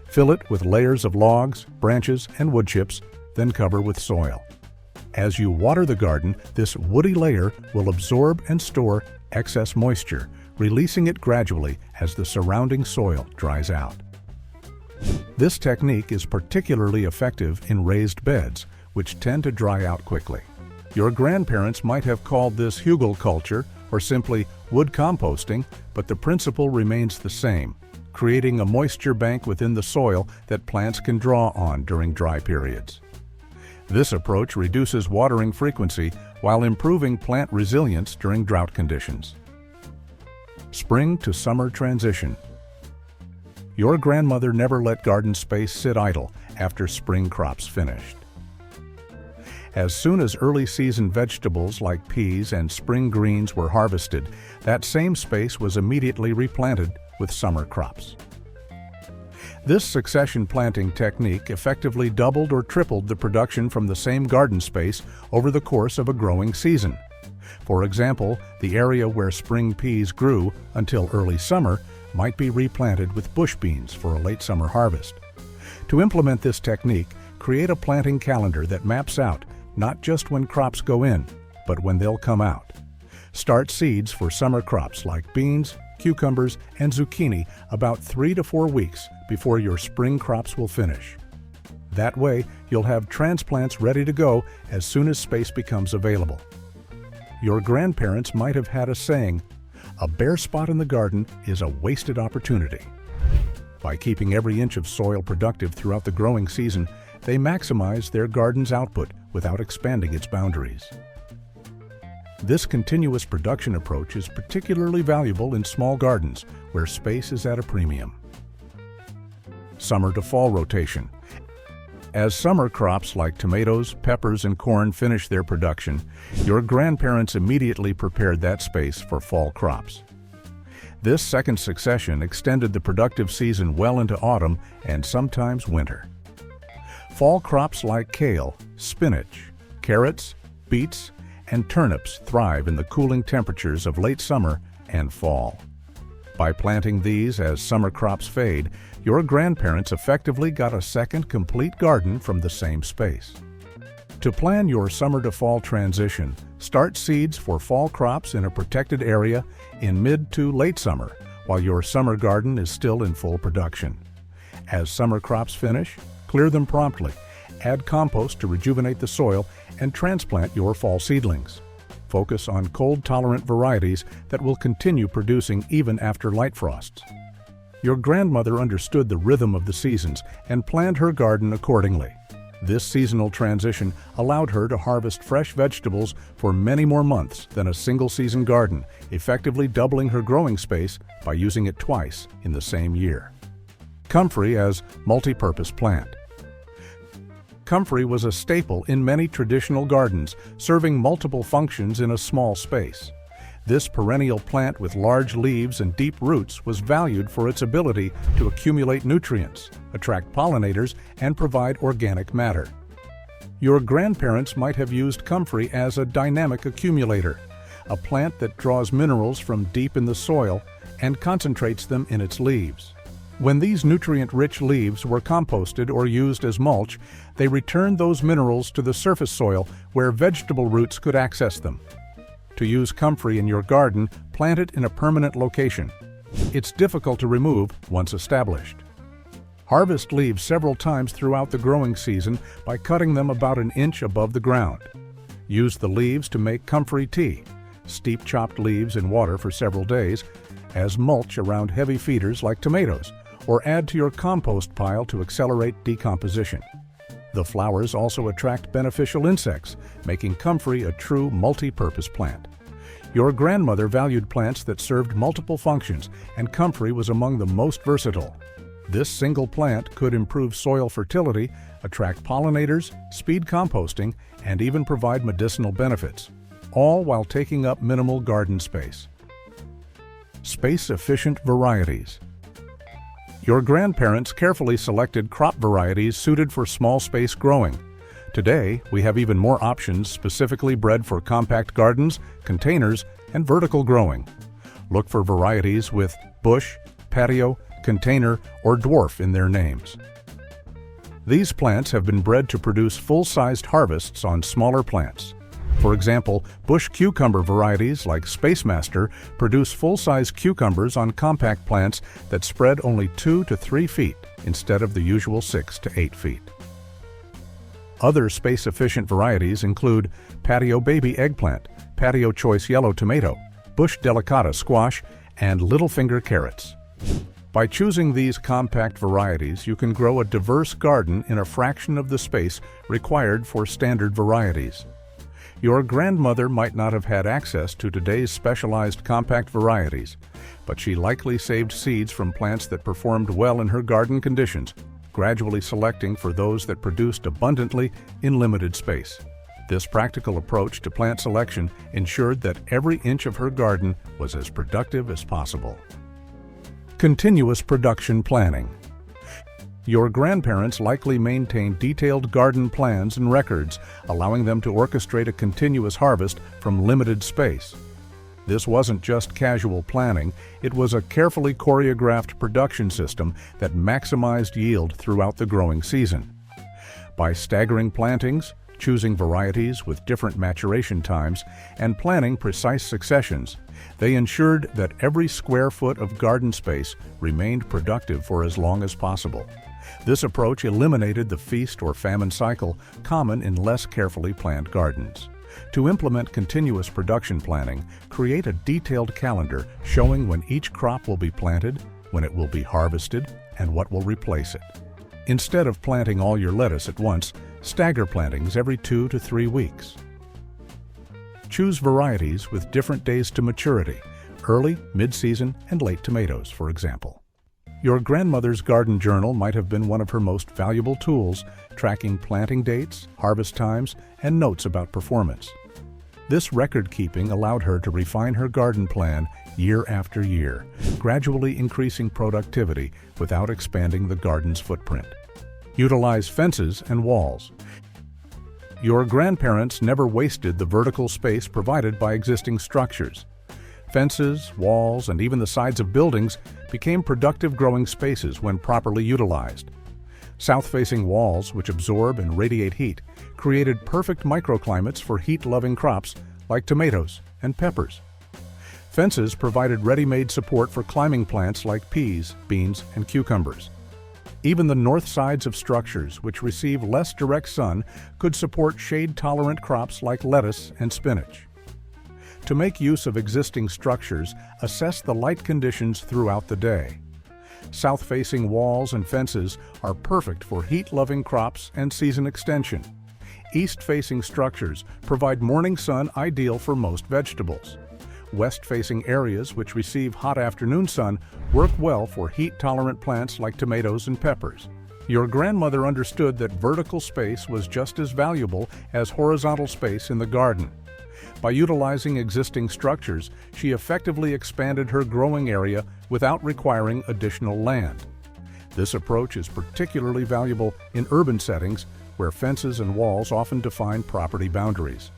A: Fill it with layers of logs, branches, and wood chips, then cover with soil. As you water the garden, this woody layer will absorb and store excess moisture, releasing it gradually as the surrounding soil dries out. This technique is particularly effective in raised beds, which tend to dry out quickly. Your grandparents might have called this hugelkultur or simply wood composting, but the principle remains the same, creating a moisture bank within the soil that plants can draw on during dry periods. This approach reduces watering frequency while improving plant resilience during drought conditions. Spring to summer transition. Your grandmother never let garden space sit idle after spring crops finished. As soon as early season vegetables like peas and spring greens were harvested, that same space was immediately replanted with summer crops. This succession planting technique effectively doubled or tripled the production from the same garden space over the course of a growing season. For example, the area where spring peas grew until early summer might be replanted with bush beans for a late summer harvest. To implement this technique, create a planting calendar that maps out not just when crops go in, but when they'll come out. Start seeds for summer crops like beans, cucumbers, and zucchini about 3 to 4 weeks before your spring crops will finish. That way, you'll have transplants ready to go as soon as space becomes available. Your grandparents might have had a saying, "A bare spot in the garden is a wasted opportunity." By keeping every inch of soil productive throughout the growing season, they maximize their garden's output without expanding its boundaries. This continuous production approach is particularly valuable in small gardens where space is at a premium. Summer to fall rotation. As summer crops like tomatoes, peppers, and corn finish their production, your grandparents immediately prepared that space for fall crops. This second succession extended the productive season well into autumn and sometimes winter. Fall crops like kale, spinach, carrots, beets, and turnips thrive in the cooling temperatures of late summer and fall. By planting these as summer crops fade, your grandparents effectively got a second complete garden from the same space. To plan your summer to fall transition, start seeds for fall crops in a protected area in mid to late summer, while your summer garden is still in full production. As summer crops finish, clear them promptly, add compost to rejuvenate the soil, and transplant your fall seedlings. Focus on cold-tolerant varieties that will continue producing even after light frosts. Your grandmother understood the rhythm of the seasons and planned her garden accordingly. This seasonal transition allowed her to harvest fresh vegetables for many more months than a single-season garden, effectively doubling her growing space by using it twice in the same year. Comfrey as multi-purpose plant. Comfrey was a staple in many traditional gardens, serving multiple functions in a small space. This perennial plant with large leaves and deep roots was valued for its ability to accumulate nutrients, attract pollinators, and provide organic matter. Your grandparents might have used comfrey as a dynamic accumulator, a plant that draws minerals from deep in the soil and concentrates them in its leaves. When these nutrient-rich leaves were composted or used as mulch, they returned those minerals to the surface soil where vegetable roots could access them. To use comfrey in your garden, plant it in a permanent location. It's difficult to remove once established. Harvest leaves several times throughout the growing season by cutting them about an inch above the ground. Use the leaves to make comfrey tea. Steep chopped leaves in water for several days, as mulch around heavy feeders like tomatoes, or add to your compost pile to accelerate decomposition. The flowers also attract beneficial insects, making comfrey a true multi-purpose plant. Your grandmother valued plants that served multiple functions, and comfrey was among the most versatile. This single plant could improve soil fertility, attract pollinators, speed composting, and even provide medicinal benefits, all while taking up minimal garden space. Space-efficient varieties. Your grandparents carefully selected crop varieties suited for small space growing. Today, we have even more options specifically bred for compact gardens, containers, and vertical growing. Look for varieties with bush, patio, container, or dwarf in their names. These plants have been bred to produce full-sized harvests on smaller plants. For example, bush cucumber varieties like Space Master produce full-size cucumbers on compact plants that spread only 2 to 3 feet instead of the usual 6 to 8 feet. Other space-efficient varieties include Patio Baby Eggplant, Patio Choice Yellow Tomato, Bush Delicata Squash, and Little Finger Carrots. By choosing these compact varieties, you can grow a diverse garden in a fraction of the space required for standard varieties. Your grandmother might not have had access to today's specialized compact varieties, but she likely saved seeds from plants that performed well in her garden conditions, gradually selecting for those that produced abundantly in limited space. This practical approach to plant selection ensured that every inch of her garden was as productive as possible. Continuous production planning. Your grandparents likely maintained detailed garden plans and records, allowing them to orchestrate a continuous harvest from limited space. This wasn't just casual planning, it was a carefully choreographed production system that maximized yield throughout the growing season. By staggering plantings, choosing varieties with different maturation times, and planning precise successions, they ensured that every square foot of garden space remained productive for as long as possible. This approach eliminated the feast or famine cycle common in less carefully planned gardens. To implement continuous production planning, create a detailed calendar showing when each crop will be planted, when it will be harvested, and what will replace it. Instead of planting all your lettuce at once, stagger plantings every 2 to 3 weeks. Choose varieties with different days to maturity, early, mid-season, and late tomatoes, for example. Your grandmother's garden journal might have been one of her most valuable tools, tracking planting dates, harvest times, and notes about performance. This record-keeping allowed her to refine her garden plan year after year, gradually increasing productivity without expanding the garden's footprint. Utilize fences and walls. Your grandparents never wasted the vertical space provided by existing structures. Fences, walls, and even the sides of buildings became productive growing spaces when properly utilized. South-facing walls, which absorb and radiate heat, created perfect microclimates for heat-loving crops like tomatoes and peppers. Fences provided ready-made support for climbing plants like peas, beans, and cucumbers. Even the north sides of structures, which receive less direct sun, could support shade-tolerant crops like lettuce and spinach. To make use of existing structures, assess the light conditions throughout the day. South-facing walls and fences are perfect for heat-loving crops and season extension. East-facing structures provide morning sun ideal for most vegetables. West-facing areas which receive hot afternoon sun work well for heat-tolerant plants like tomatoes and peppers. Your grandmother understood that vertical space was just as valuable as horizontal space in the garden. By utilizing existing structures, she effectively expanded her growing area without requiring additional land. This approach is particularly valuable in urban settings where fences and walls often define property boundaries.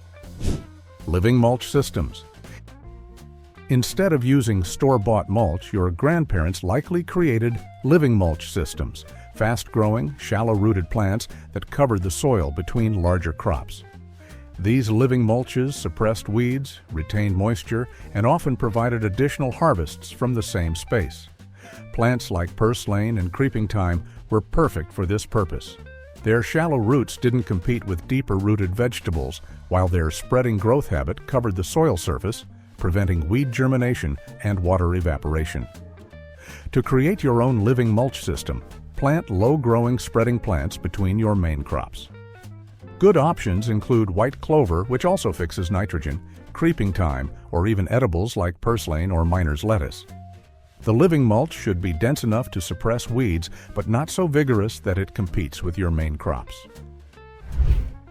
A: Living mulch systems. Instead of using store-bought mulch, your grandparents likely created living mulch systems, fast-growing, shallow-rooted plants that covered the soil between larger crops. These living mulches suppressed weeds, retained moisture, and often provided additional harvests from the same space. Plants like purslane and creeping thyme were perfect for this purpose. Their shallow roots didn't compete with deeper-rooted vegetables, while their spreading growth habit covered the soil surface, preventing weed germination and water evaporation. To create your own living mulch system, plant low-growing spreading plants between your main crops. Good options include white clover, which also fixes nitrogen, creeping thyme, or even edibles like purslane or miner's lettuce. The living mulch should be dense enough to suppress weeds, but not so vigorous that it competes with your main crops.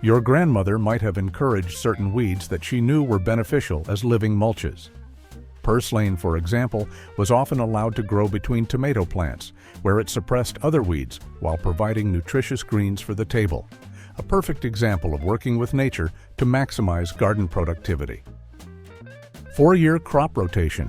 A: Your grandmother might have encouraged certain weeds that she knew were beneficial as living mulches. Purslane, for example, was often allowed to grow between tomato plants, where it suppressed other weeds while providing nutritious greens for the table. a perfect example of working with nature to maximize garden productivity. 4-year crop rotation.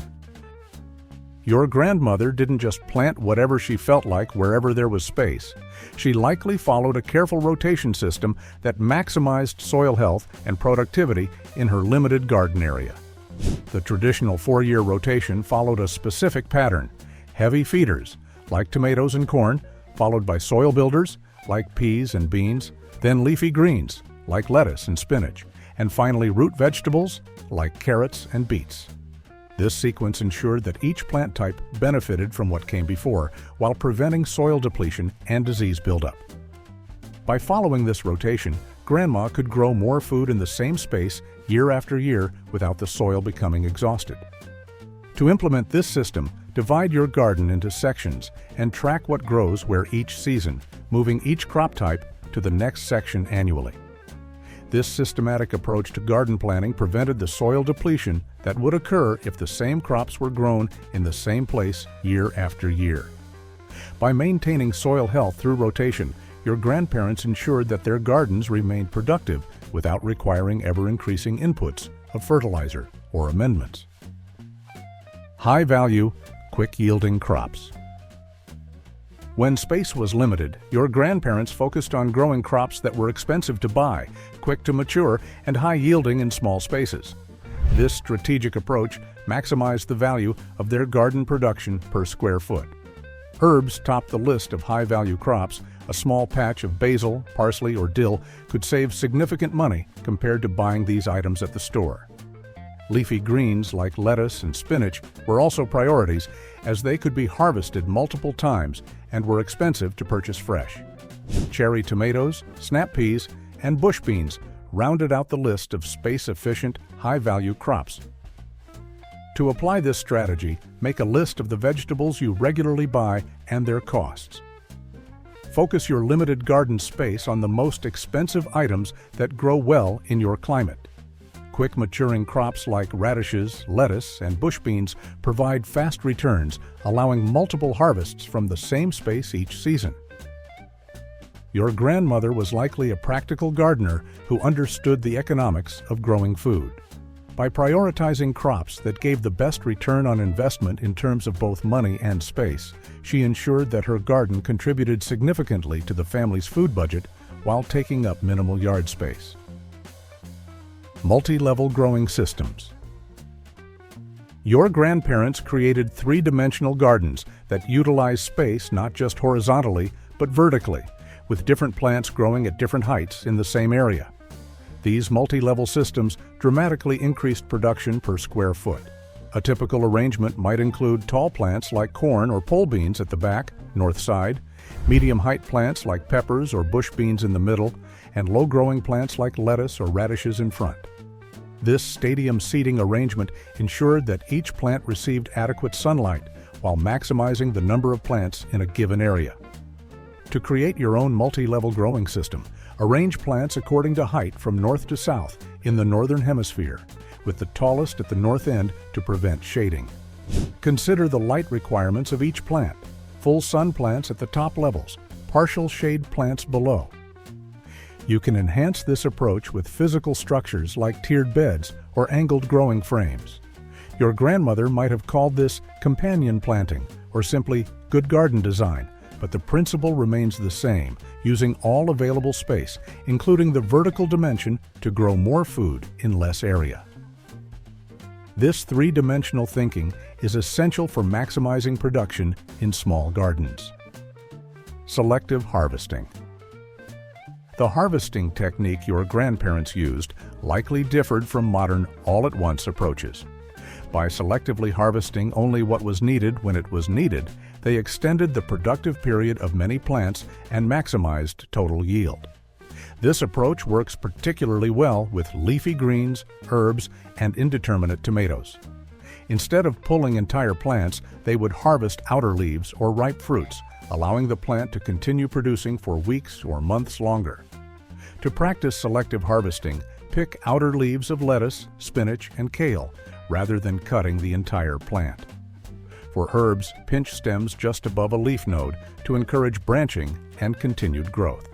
A: Your grandmother didn't just plant whatever she felt like wherever there was space. She likely followed a careful rotation system that maximized soil health and productivity in her limited garden area. The traditional 4-year rotation followed a specific pattern: heavy feeders, like tomatoes and corn, followed by soil builders, like peas and beans, then leafy greens, like lettuce and spinach, and finally root vegetables, like carrots and beets. This sequence ensured that each plant type benefited from what came before, while preventing soil depletion and disease buildup. By following this rotation, Grandma could grow more food in the same space year after year without the soil becoming exhausted. To implement this system, divide your garden into sections and track what grows where each season, moving each crop type to the next section annually. This systematic approach to garden planning prevented the soil depletion that would occur if the same crops were grown in the same place year after year. By maintaining soil health through rotation, your grandparents ensured that their gardens remained productive without requiring ever-increasing inputs of fertilizer or amendments. High-value, quick-yielding crops. When space was limited, your grandparents focused on growing crops that were expensive to buy, quick to mature, and high-yielding in small spaces. This strategic approach maximized the value of their garden production per square foot. Herbs topped the list of high-value crops. A small patch of basil, parsley, or dill could save significant money compared to buying these items at the store. Leafy greens like lettuce and spinach were also priorities, as they could be harvested multiple times and were expensive to purchase fresh. Cherry tomatoes, snap peas, and bush beans rounded out the list of space-efficient, high-value crops. To apply this strategy, make a list of the vegetables you regularly buy and their costs. Focus your limited garden space on the most expensive items that grow well in your climate. Quick maturing crops like radishes, lettuce, and bush beans provide fast returns, allowing multiple harvests from the same space each season. Your grandmother was likely a practical gardener who understood the economics of growing food. By prioritizing crops that gave the best return on investment in terms of both money and space, she ensured that her garden contributed significantly to the family's food budget while taking up minimal yard space. Multi-level growing systems. Your grandparents created three-dimensional gardens that utilize space not just horizontally, but vertically, with different plants growing at different heights in the same area. These multi-level systems dramatically increased production per square foot. A typical arrangement might include tall plants like corn or pole beans at the back, north side, medium-height plants like peppers or bush beans in the middle, and low-growing plants like lettuce or radishes in front. This stadium seating arrangement ensured that each plant received adequate sunlight while maximizing the number of plants in a given area. To create your own multi-level growing system, arrange plants according to height from north to south in the northern hemisphere, with the tallest at the north end to prevent shading. Consider the light requirements of each plant: full sun plants at the top levels, partial shade plants below. You can enhance this approach with physical structures like tiered beds or angled growing frames. Your grandmother might have called this companion planting or simply good garden design, but the principle remains the same, using all available space, including the vertical dimension, to grow more food in less area. This three-dimensional thinking is essential for maximizing production in small gardens. Selective harvesting. The harvesting technique your grandparents used likely differed from modern all-at-once approaches. By selectively harvesting only what was needed when it was needed, they extended the productive period of many plants and maximized total yield. This approach works particularly well with leafy greens, herbs, and indeterminate tomatoes. Instead of pulling entire plants, they would harvest outer leaves or ripe fruits, allowing the plant to continue producing for weeks or months longer. To practice selective harvesting, pick outer leaves of lettuce, spinach, and kale, rather than cutting the entire plant. For herbs, pinch stems just above a leaf node to encourage branching and continued growth.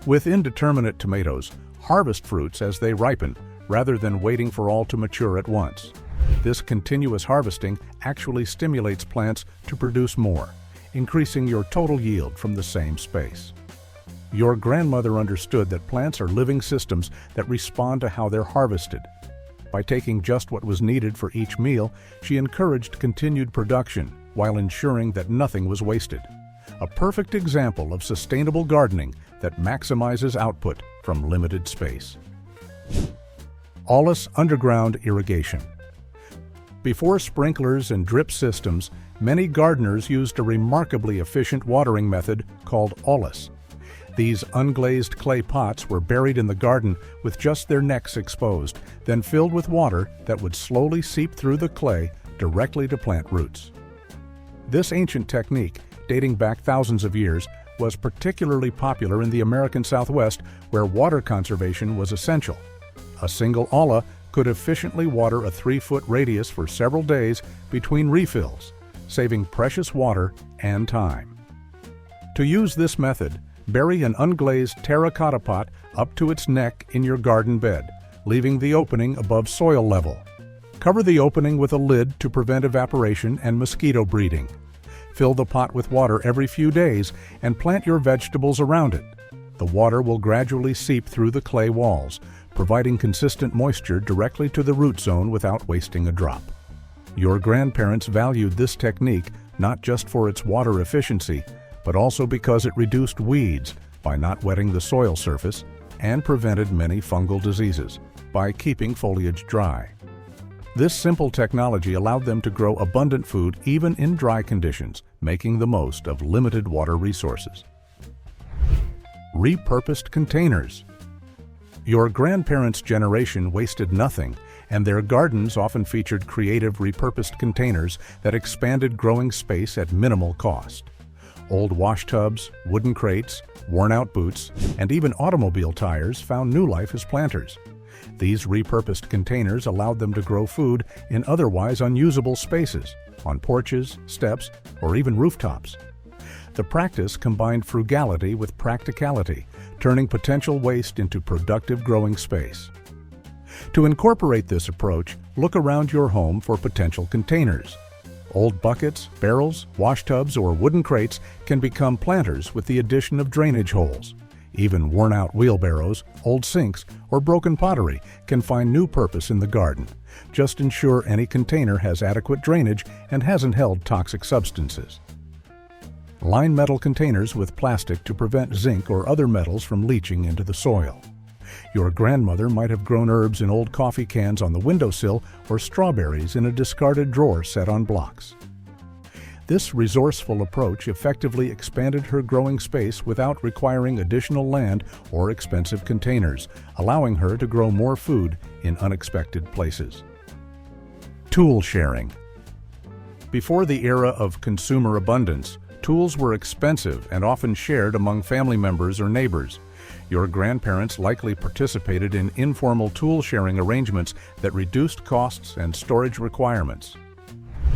A: With indeterminate tomatoes, harvest fruits as they ripen, rather than waiting for all to mature at once. This continuous harvesting actually stimulates plants to produce more, increasing your total yield from the same space. Your grandmother understood that plants are living systems that respond to how they're harvested. By taking just what was needed for each meal, she encouraged continued production while ensuring that nothing was wasted. A perfect example of sustainable gardening that maximizes output from limited space. Ollas underground irrigation. Before sprinklers and drip systems, many gardeners used a remarkably efficient watering method called Ollas. These unglazed clay pots were buried in the garden with just their necks exposed, then filled with water that would slowly seep through the clay directly to plant roots. This ancient technique, dating back thousands of years, was particularly popular in the American Southwest, where water conservation was essential. A single olla could efficiently water a 3-foot radius for several days between refills, saving precious water and time. To use this method, bury an unglazed terracotta pot up to its neck in your garden bed, leaving the opening above soil level. Cover the opening with a lid to prevent evaporation and mosquito breeding. Fill the pot with water every few days and plant your vegetables around it. The water will gradually seep through the clay walls, providing consistent moisture directly to the root zone without wasting a drop. Your grandparents valued this technique not just for its water efficiency, but also because it reduced weeds by not wetting the soil surface and prevented many fungal diseases by keeping foliage dry. This simple technology allowed them to grow abundant food even in dry conditions, making the most of limited water resources. Repurposed containers. Your grandparents' generation wasted nothing, and their gardens often featured creative repurposed containers that expanded growing space at minimal cost. Old wash tubs, wooden crates, worn-out boots, and even automobile tires found new life as planters. These repurposed containers allowed them to grow food in otherwise unusable spaces, on porches, steps, or even rooftops. The practice combined frugality with practicality, turning potential waste into productive growing space. To incorporate this approach, look around your home for potential containers. Old buckets, barrels, wash tubs, or wooden crates can become planters with the addition of drainage holes. Even worn-out wheelbarrows, old sinks, or broken pottery can find new purpose in the garden. Just ensure any container has adequate drainage and hasn't held toxic substances. Line metal containers with plastic to prevent zinc or other metals from leaching into the soil. Your grandmother might have grown herbs in old coffee cans on the windowsill or strawberries in a discarded drawer set on blocks. This resourceful approach effectively expanded her growing space without requiring additional land or expensive containers, allowing her to grow more food in unexpected places. Tool sharing. Before the era of consumer abundance, tools were expensive and often shared among family members or neighbors. Your grandparents likely participated in informal tool-sharing arrangements that reduced costs and storage requirements.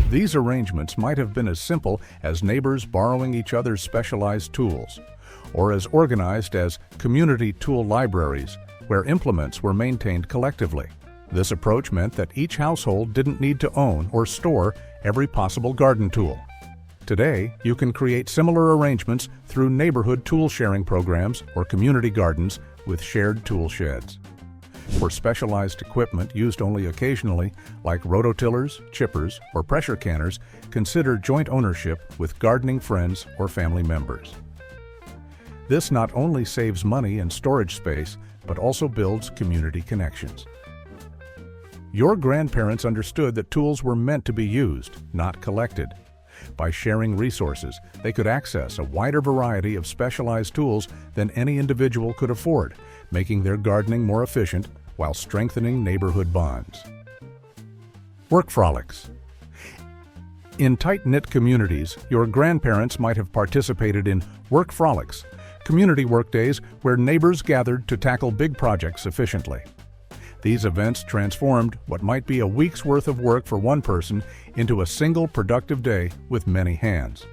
A: These arrangements might have been as simple as neighbors borrowing each other's specialized tools, or as organized as community tool libraries, where implements were maintained collectively. This approach meant that each household didn't need to own or store every possible garden tool. Today, you can create similar arrangements through neighborhood tool-sharing programs or community gardens with shared tool sheds. For specialized equipment used only occasionally, like rototillers, chippers, or pressure canners, consider joint ownership with gardening friends or family members. This not only saves money and storage space, but also builds community connections. Your grandparents understood that tools were meant to be used, not collected. By sharing resources, they could access a wider variety of specialized tools than any individual could afford, making their gardening more efficient while strengthening neighborhood bonds. Work frolics. In tight-knit communities, your grandparents might have participated in work frolics, community work days where neighbors gathered to tackle big projects efficiently. These events transformed what might be a week's worth of work for one person into a single productive day with many hands.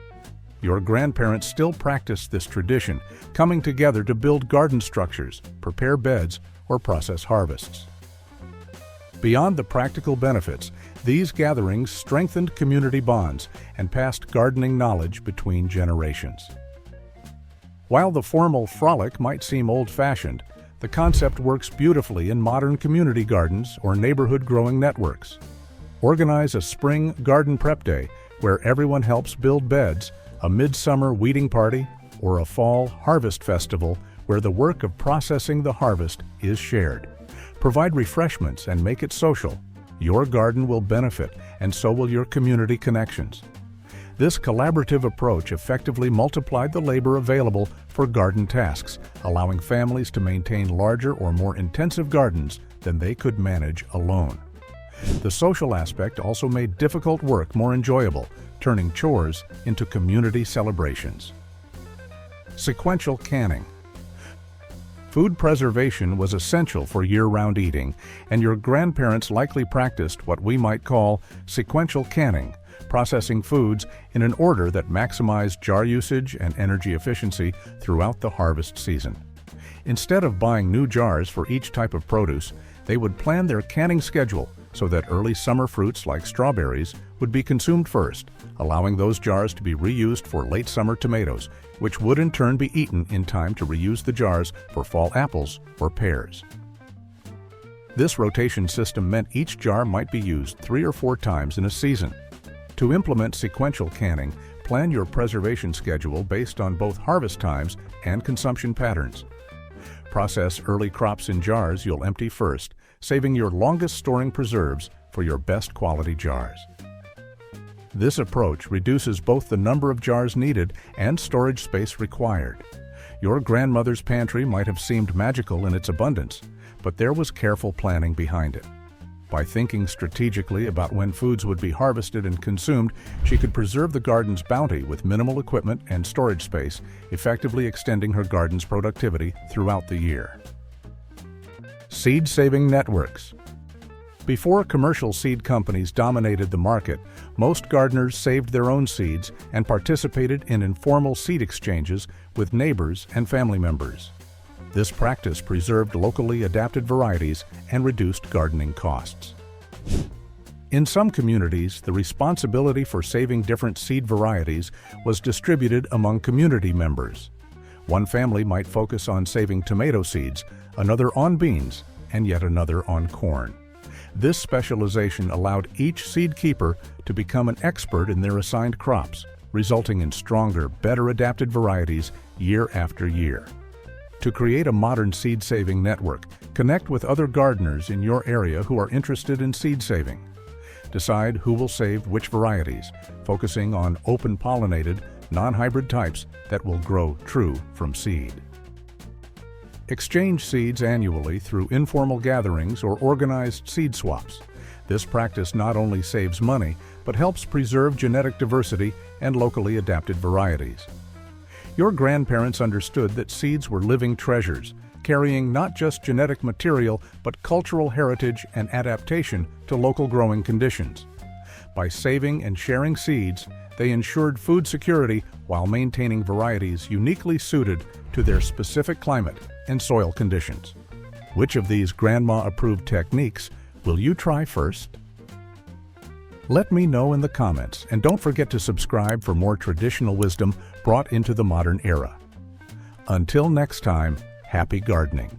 A: Your grandparents still practiced this tradition, coming together to build garden structures, prepare beds, or process harvests. Beyond the practical benefits, these gatherings strengthened community bonds and passed gardening knowledge between generations. While the formal frolic might seem old-fashioned, the concept works beautifully in modern community gardens or neighborhood growing networks. Organize a spring garden prep day where everyone helps build beds, a midsummer weeding party, or a fall harvest festival where the work of processing the harvest is shared. Provide refreshments and make it social. Your garden will benefit, and so will your community connections. This collaborative approach effectively multiplied the labor available for garden tasks, allowing families to maintain larger or more intensive gardens than they could manage alone. The social aspect also made difficult work more enjoyable, turning chores into community celebrations. Sequential canning. Food preservation was essential for year-round eating, and your grandparents likely practiced what we might call sequential canning, processing foods in an order that maximized jar usage and energy efficiency throughout the harvest season. Instead of buying new jars for each type of produce, they would plan their canning schedule so that early summer fruits like strawberries would be consumed first, allowing those jars to be reused for late summer tomatoes, which would in turn be eaten in time to reuse the jars for fall apples or pears. This rotation system meant each jar might be used 3 or 4 times in a season. To implement sequential canning, plan your preservation schedule based on both harvest times and consumption patterns. Process early crops in jars you'll empty first, saving your longest storing preserves for your best quality jars. This approach reduces both the number of jars needed and storage space required. Your grandmother's pantry might have seemed magical in its abundance, but there was careful planning behind it. By thinking strategically about when foods would be harvested and consumed, she could preserve the garden's bounty with minimal equipment and storage space, effectively extending her garden's productivity throughout the year. Seed-saving networks. Before commercial seed companies dominated the market, most gardeners saved their own seeds and participated in informal seed exchanges with neighbors and family members. This practice preserved locally adapted varieties and reduced gardening costs. In some communities, the responsibility for saving different seed varieties was distributed among community members. One family might focus on saving tomato seeds, another on beans, and yet another on corn. This specialization allowed each seed keeper to become an expert in their assigned crops, resulting in stronger, better adapted varieties year after year. To create a modern seed-saving network, connect with other gardeners in your area who are interested in seed saving. Decide who will save which varieties, focusing on open-pollinated, non-hybrid types that will grow true from seed. Exchange seeds annually through informal gatherings or organized seed swaps. This practice not only saves money, but helps preserve genetic diversity and locally adapted varieties. Your grandparents understood that seeds were living treasures, carrying not just genetic material, but cultural heritage and adaptation to local growing conditions. By saving and sharing seeds, they ensured food security while maintaining varieties uniquely suited to their specific climate and soil conditions. Which of these grandma-approved techniques will you try first? Let me know in the comments, and don't forget to subscribe for more traditional wisdom brought into the modern era. Until next time, happy gardening.